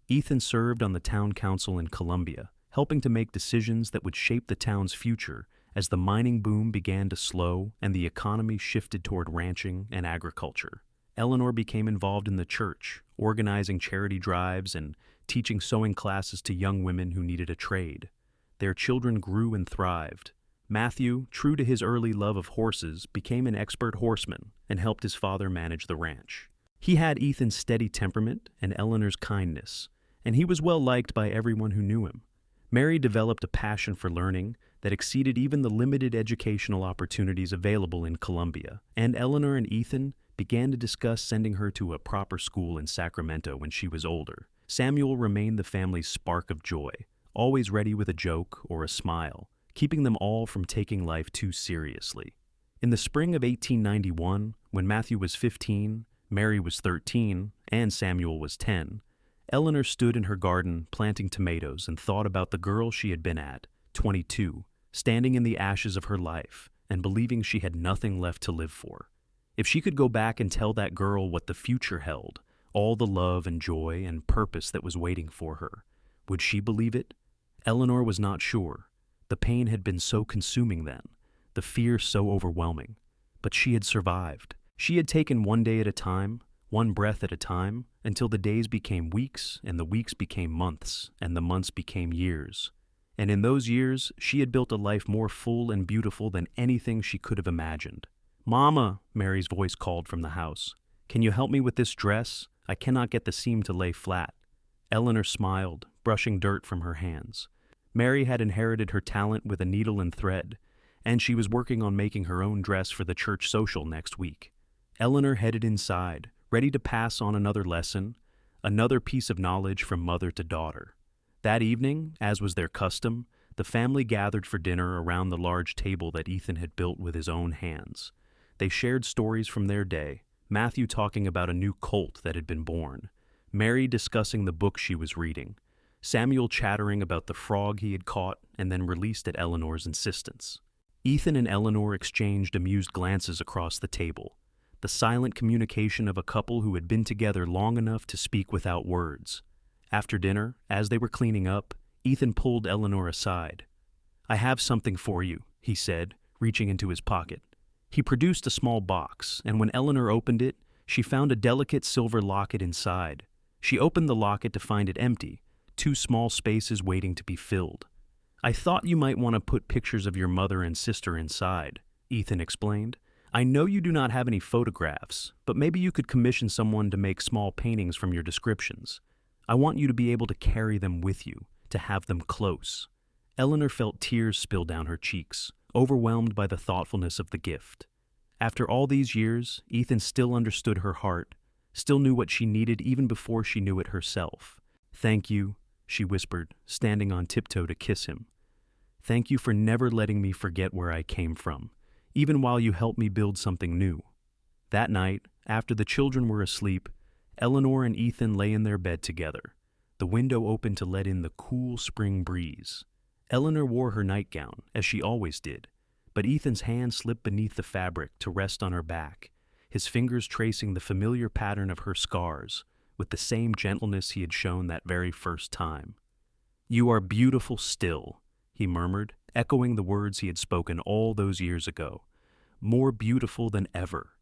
Ethan served on the town council in Columbia, helping to make decisions that would shape the town's future as the mining boom began to slow and the economy shifted toward ranching and agriculture. Eleanor became involved in the church, organizing charity drives and teaching sewing classes to young women who needed a trade. Their children grew and thrived. Matthew, true to his early love of horses, became an expert horseman and helped his father manage the ranch. He had Ethan's steady temperament and Eleanor's kindness, and he was well liked by everyone who knew him. Mary developed a passion for learning that exceeded even the limited educational opportunities available in Columbia, and Eleanor and Ethan began to discuss sending her to a proper school in Sacramento when she was older. Samuel remained the family's spark of joy, always ready with a joke or a smile, keeping them all from taking life too seriously. In the spring of 1891, when Matthew was 15, Mary was 13, and Samuel was 10, Eleanor stood in her garden planting tomatoes and thought about the girl she had been at, 22, standing in the ashes of her life and believing she had nothing left to live for. If she could go back and tell that girl what the future held, all the love and joy and purpose that was waiting for her, would she believe it? Eleanor was not sure. The pain had been so consuming then, the fear so overwhelming. But she had survived. She had taken one day at a time, one breath at a time, until the days became weeks, and the weeks became months, and the months became years. And in those years, she had built a life more full and beautiful than anything she could have imagined. "Mama," Mary's voice called from the house. "Can you help me with this dress? I cannot get the seam to lay flat." Eleanor smiled, brushing dirt from her hands. Mary had inherited her talent with a needle and thread, and she was working on making her own dress for the church social next week. Eleanor headed inside, ready to pass on another lesson, another piece of knowledge from mother to daughter. That evening, as was their custom, the family gathered for dinner around the large table that Ethan had built with his own hands. They shared stories from their day, Matthew talking about a new colt that had been born, Mary discussing the book she was reading, Samuel chattering about the frog he had caught and then released at Eleanor's insistence. Ethan and Eleanor exchanged amused glances across the table, the silent communication of a couple who had been together long enough to speak without words. After dinner, as they were cleaning up, Ethan pulled Eleanor aside. "I have something for you," he said, reaching into his pocket. He produced a small box, and when Eleanor opened it, she found a delicate silver locket inside. She opened the locket to find it empty, 2 small spaces waiting to be filled. "I thought you might want to put pictures of your mother and sister inside," Ethan explained. "I know you do not have any photographs, but maybe you could commission someone to make small paintings from your descriptions. I want you to be able to carry them with you, to have them close." Eleanor felt tears spill down her cheeks, overwhelmed by the thoughtfulness of the gift. After all these years, Ethan still understood her heart, still knew what she needed even before she knew it herself. "Thank you," she whispered, standing on tiptoe to kiss him. "Thank you for never letting me forget where I came from, even while you helped me build something new." That night, after the children were asleep, Eleanor and Ethan lay in their bed together, the window open to let in the cool spring breeze. Eleanor wore her nightgown, as she always did, but Ethan's hand slipped beneath the fabric to rest on her back, his fingers tracing the familiar pattern of her scars, with the same gentleness he had shown that very first time. "You are beautiful still," he murmured, echoing the words he had spoken all those years ago. "More beautiful than ever."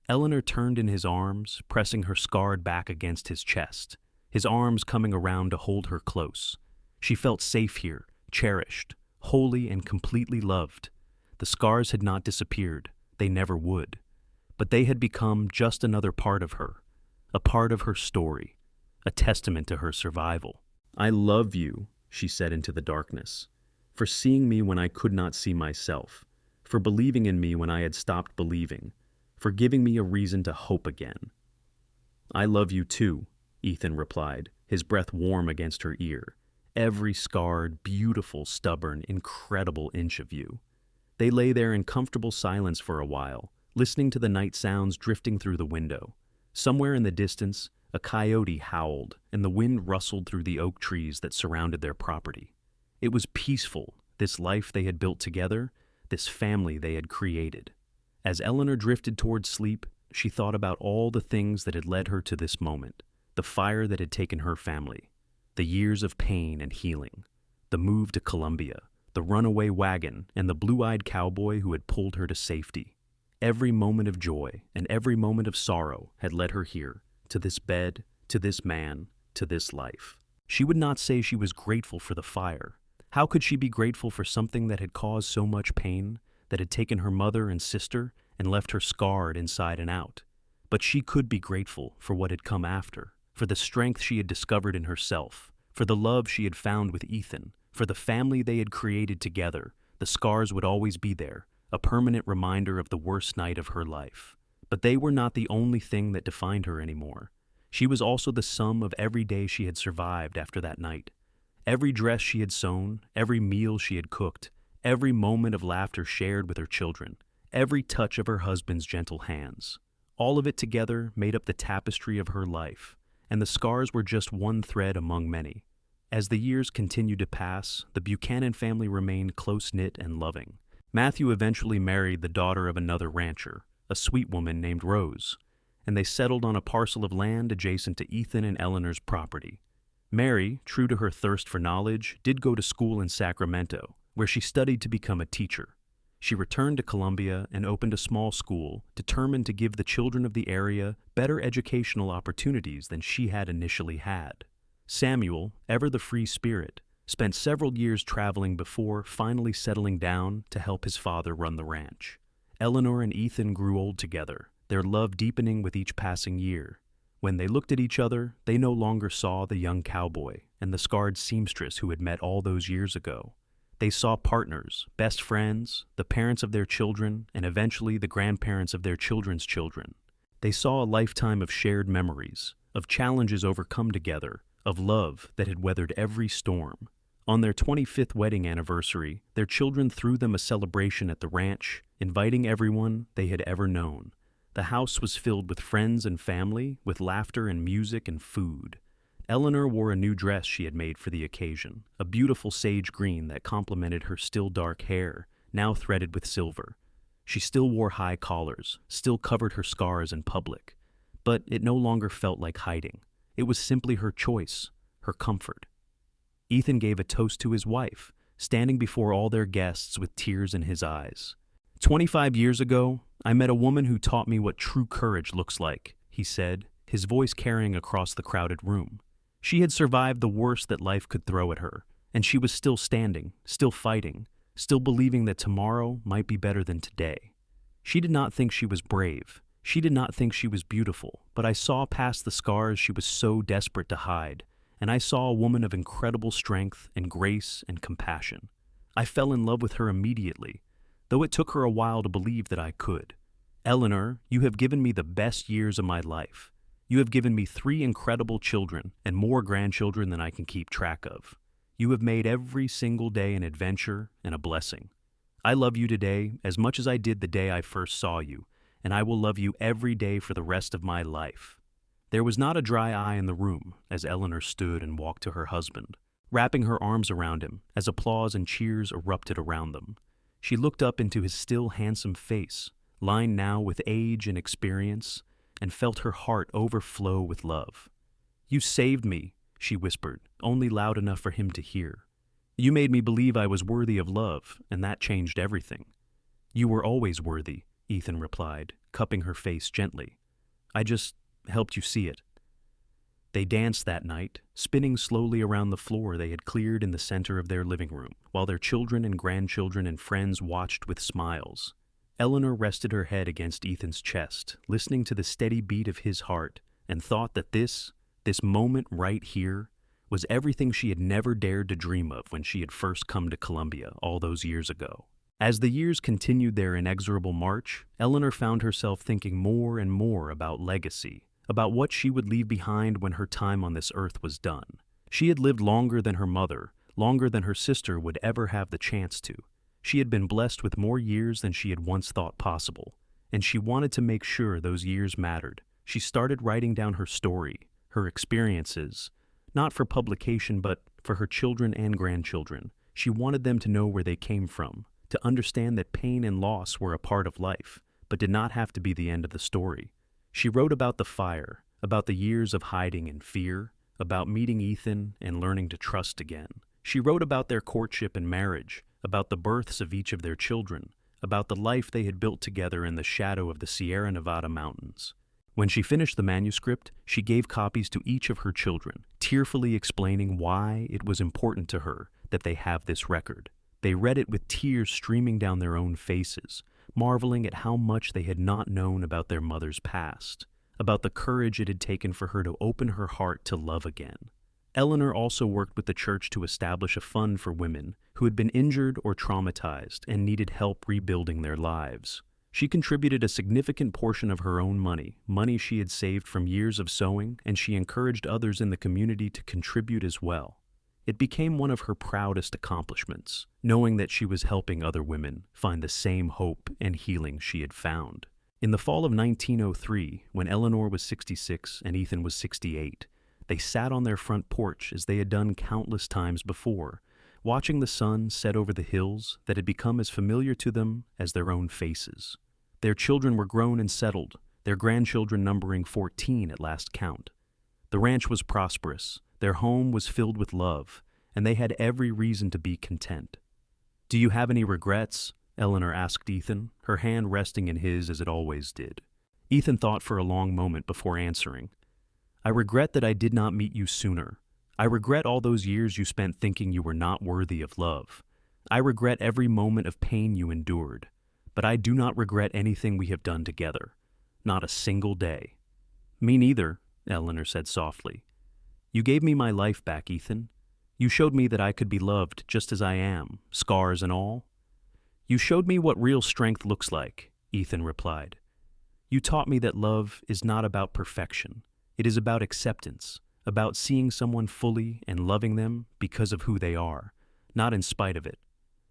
Eleanor turned in his arms, pressing her scarred back against his chest, his arms coming around to hold her close. She felt safe here, cherished, wholly and completely loved. The scars had not disappeared, they never would, but they had become just another part of her, a part of her story, a testament to her survival. "I love you," she said into the darkness, "for seeing me when I could not see myself, for believing in me when I had stopped believing, for giving me a reason to hope again." "I love you too," Ethan replied, his breath warm against her ear. "Every scarred, beautiful, stubborn, incredible inch of you." They lay there in comfortable silence for a while, listening to the night sounds drifting through the window. Somewhere in the distance, a coyote howled, and the wind rustled through the oak trees that surrounded their property. It was peaceful, this life they had built together, this family they had created. As Eleanor drifted toward sleep, she thought about all the things that had led her to this moment, the fire that had taken her family, the years of pain and healing, the move to Columbia, the runaway wagon, and the blue-eyed cowboy who had pulled her to safety. Every moment of joy and every moment of sorrow had led her here, to this bed, to this man, to this life. She would not say she was grateful for the fire. How could she be grateful for something that had caused so much pain, that had taken her mother and sister and left her scarred inside and out? But she could be grateful for what had come after, for the strength she had discovered in herself, for the love she had found with Ethan, for the family they had created together. The scars would always be there, a permanent reminder of the worst night of her life. But they were not the only thing that defined her anymore. She was also the sum of every day she had survived after that night. Every dress she had sewn, every meal she had cooked, every moment of laughter shared with her children, every touch of her husband's gentle hands. All of it together made up the tapestry of her life, and the scars were just one thread among many. As the years continued to pass, the Buchanan family remained close-knit and loving. Matthew eventually married the daughter of another rancher, a sweet woman named Rose, and they settled on a parcel of land adjacent to Ethan and Eleanor's property. Mary, true to her thirst for knowledge, did go to school in Sacramento, where she studied to become a teacher. She returned to Columbia and opened a small school, determined to give the children of the area better educational opportunities than she had initially had. Samuel, ever the free spirit, spent several years traveling before finally settling down to help his father run the ranch. Eleanor and Ethan grew old together, their love deepening with each passing year. When they looked at each other, they no longer saw the young cowboy and the scarred seamstress who had met all those years ago. They saw partners, best friends, the parents of their children, and eventually the grandparents of their children's children. They saw a lifetime of shared memories, of challenges overcome together, of love that had weathered every storm. On their 25th wedding anniversary, their children threw them a celebration at the ranch, inviting everyone they had ever known. The house was filled with friends and family, with laughter and music and food. Eleanor wore a new dress she had made for the occasion, a beautiful sage green that complemented her still dark hair, now threaded with silver. She still wore high collars, still covered her scars in public, but it no longer felt like hiding. It was simply her choice, her comfort. Ethan gave a toast to his wife, standing before all their guests with tears in his eyes. 25 years ago, I met a woman who taught me what true courage looks like, he said, his voice carrying across the crowded room. She had survived the worst that life could throw at her, and she was still standing, still fighting, still believing that tomorrow might be better than today. She did not think she was brave. She did not think she was beautiful, but I saw past the scars she was so desperate to hide, and I saw a woman of incredible strength and grace and compassion. I fell in love with her immediately, though it took her a while to believe that I could. Eleanor, you have given me the best years of my life. You have given me 3 incredible children and more grandchildren than I can keep track of. You have made every single day an adventure and a blessing. I love you today as much as I did the day I first saw you, and I will love you every day for the rest of my life. There was not a dry eye in the room as Eleanor stood and walked to her husband, wrapping her arms around him as applause and cheers erupted around them. She looked up into his still handsome face, lined now with age and experience, and felt her heart overflow with love. You saved me, she whispered, only loud enough for him to hear. You made me believe I was worthy of love, and that changed everything. You were always worthy, Ethan replied, cupping her face gently. I just helped you see it. They danced that night, spinning slowly around the floor they had cleared in the center of their living room, while their children and grandchildren and friends watched with smiles. Eleanor rested her head against Ethan's chest, listening to the steady beat of his heart, and thought that this moment right here, was everything she had never dared to dream of when she had first come to Columbia all those years ago. As the years continued their inexorable march, Eleanor found herself thinking more and more about legacy, about what she would leave behind when her time on this earth was done. She had lived longer than her mother, longer than her sister would ever have the chance to. She had been blessed with more years than she had once thought possible, and she wanted to make sure those years mattered. She started writing down her story, her experiences, not for publication but for her children and grandchildren. She wanted them to know where they came from, to understand that pain and loss were a part of life, but did not have to be the end of the story. She wrote about the fire, about the years of hiding and fear, about meeting Ethan and learning to trust again. She wrote about their courtship and marriage, about the births of each of their children, about the life they had built together in the shadow of the Sierra Nevada mountains. When she finished the manuscript, she gave copies to each of her children, tearfully explaining why it was important to her that they have this record. They read it with tears streaming down their own faces, marveling at how much they had not known about their mother's past, about the courage it had taken for her to open her heart to love again. Eleanor also worked with the church to establish a fund for women who had been injured or traumatized and needed help rebuilding their lives. She contributed a significant portion of her own money she had saved from years of sewing, and she encouraged others in the community to contribute as well. It became one of her proudest accomplishments, knowing that she was helping other women find the same hope and healing she had found. In the fall of 1903, when Eleanor was 66 and Ethan was 68, they sat on their front porch as they had done countless times before, watching the sun set over the hills that had become as familiar to them as their own faces. Their children were grown and settled, their grandchildren numbering 14 at last count. The ranch was prosperous, their home was filled with love, and they had every reason to be content. "Do you have any regrets?" Eleanor asked Ethan, her hand resting in his as it always did. Ethan thought for a long moment before answering. "I regret that I did not meet you sooner. I regret all those years you spent thinking you were not worthy of love. I regret every moment of pain you endured. But I do not regret anything we have done together. Not a single day." "Me neither," Eleanor said softly. "You gave me my life back, Ethan. You showed me that I could be loved just as I am, scars and all." "You showed me what real strength looks like," Ethan replied. "You taught me that love is not about perfection. It is about acceptance, about seeing someone fully and loving them because of who they are, not in spite of it."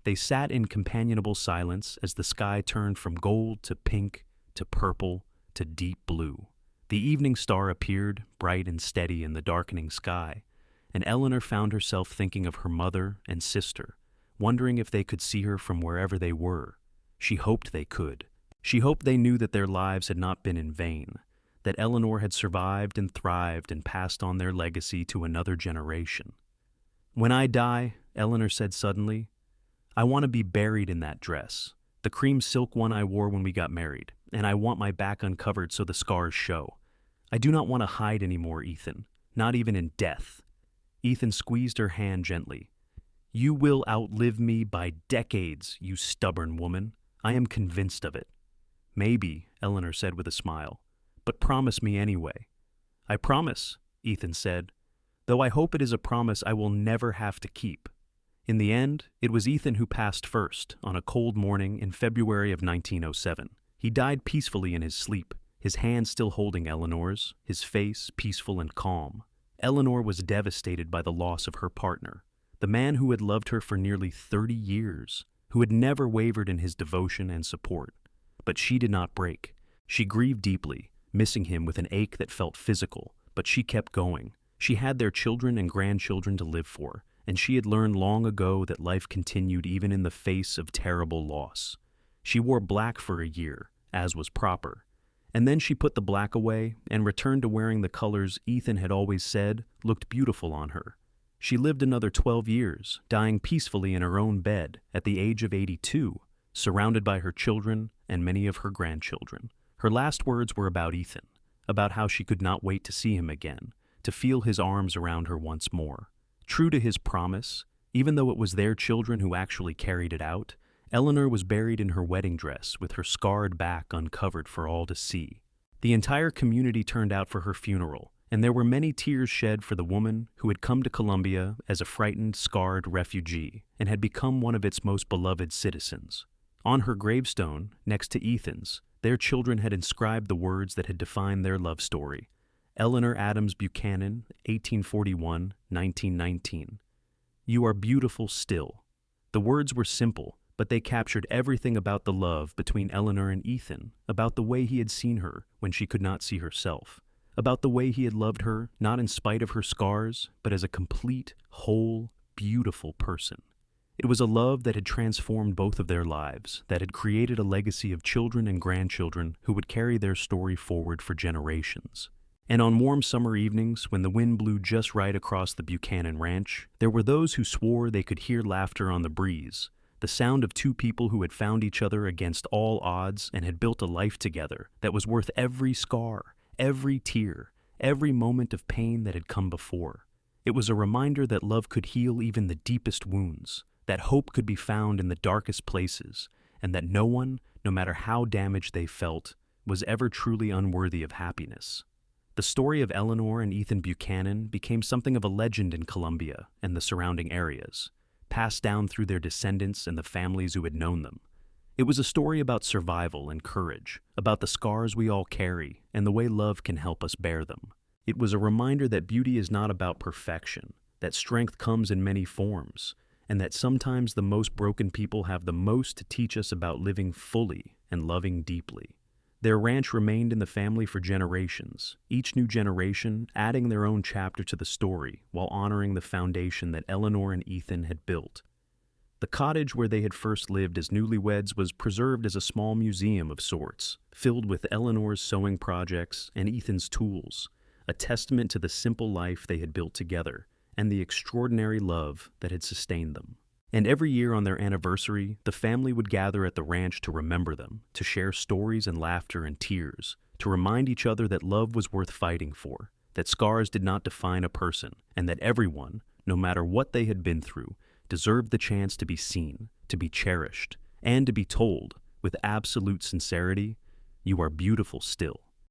They sat in companionable silence as the sky turned from gold to pink to purple to deep blue. The evening star appeared, bright and steady in the darkening sky, and Eleanor found herself thinking of her mother and sister, wondering if they could see her from wherever they were. She hoped they could. She hoped they knew that their lives had not been in vain, that Eleanor had survived and thrived and passed on their legacy to another generation. "When I die," Eleanor said suddenly, "I want to be buried in that dress, the cream silk one I wore when we got married, and I want my back uncovered so the scars show. I do not want to hide anymore, Ethan, not even in death." Ethan squeezed her hand gently. "You will outlive me by decades, you stubborn woman. I am convinced of it." "Maybe," Eleanor said with a smile, "but promise me anyway." "I promise," Ethan said, "though I hope it is a promise I will never have to keep." In the end, it was Ethan who passed first on a cold morning in February of 1907. He died peacefully in his sleep, his hand still holding Eleanor's, his face peaceful and calm. Eleanor was devastated by the loss of her partner, the man who had loved her for nearly 30 years, who had never wavered in his devotion and support. But she did not break. She grieved deeply, missing him with an ache that felt physical, but she kept going. She had their children and grandchildren to live for, and she had learned long ago that life continued even in the face of terrible loss. She wore black for a year, as was proper, and then she put the black away and returned to wearing the colors Ethan had always said looked beautiful on her. She lived another 12 years, dying peacefully in her own bed at the age of 82, surrounded by her children and many of her grandchildren. Her last words were about Ethan, about how she could not wait to see him again, to feel his arms around her once more. True to his promise, even though it was their children who actually carried it out, Eleanor was buried in her wedding dress with her scarred back uncovered for all to see. The entire community turned out for her funeral, and there were many tears shed for the woman who had come to Columbia as a frightened, scarred refugee and had become one of its most beloved citizens. On her gravestone, next to Ethan's, their children had inscribed the words that had defined their love story. Eleanor Adams Buchanan, 1841-1919. You are beautiful still. The words were simple, but they captured everything about the love between Eleanor and Ethan, about the way he had seen her when she could not see herself, about the way he had loved her, not in spite of her scars, but as a complete, whole, beautiful person. It was a love that had transformed both of their lives, that had created a legacy of children and grandchildren who would carry their story forward for generations. And on warm summer evenings, when the wind blew just right across the Buchanan ranch, there were those who swore they could hear laughter on the breeze, the sound of two people who had found each other against all odds and had built a life together that was worth every scar, every tear, every moment of pain that had come before. It was a reminder that love could heal even the deepest wounds, that hope could be found in the darkest places, and that no one, no matter how damaged they felt, was ever truly unworthy of happiness. The story of Eleanor and Ethan Buchanan became something of a legend in Columbia and the surrounding areas, passed down through their descendants and the families who had known them. It was a story about survival and courage, about the scars we all carry and the way love can help us bear them. It was a reminder that beauty is not about perfection, that strength comes in many forms, and that sometimes the most broken people have the most to teach us about living fully and loving deeply. Their ranch remained in the family for generations, each new generation adding their own chapter to the story while honoring the foundation that Eleanor and Ethan had built. The cottage where they had first lived as newlyweds was preserved as a small museum of sorts, filled with Eleanor's sewing projects and Ethan's tools, a testament to the simple life they had built together and the extraordinary love that had sustained them. And every year on their anniversary, the family would gather at the ranch to remember them, to share stories and laughter and tears, to remind each other that love was worth fighting for, that scars did not define a person, and that everyone, no matter what they had been through, deserved the chance to be seen, to be cherished, and to be told, with absolute sincerity, "You are beautiful still."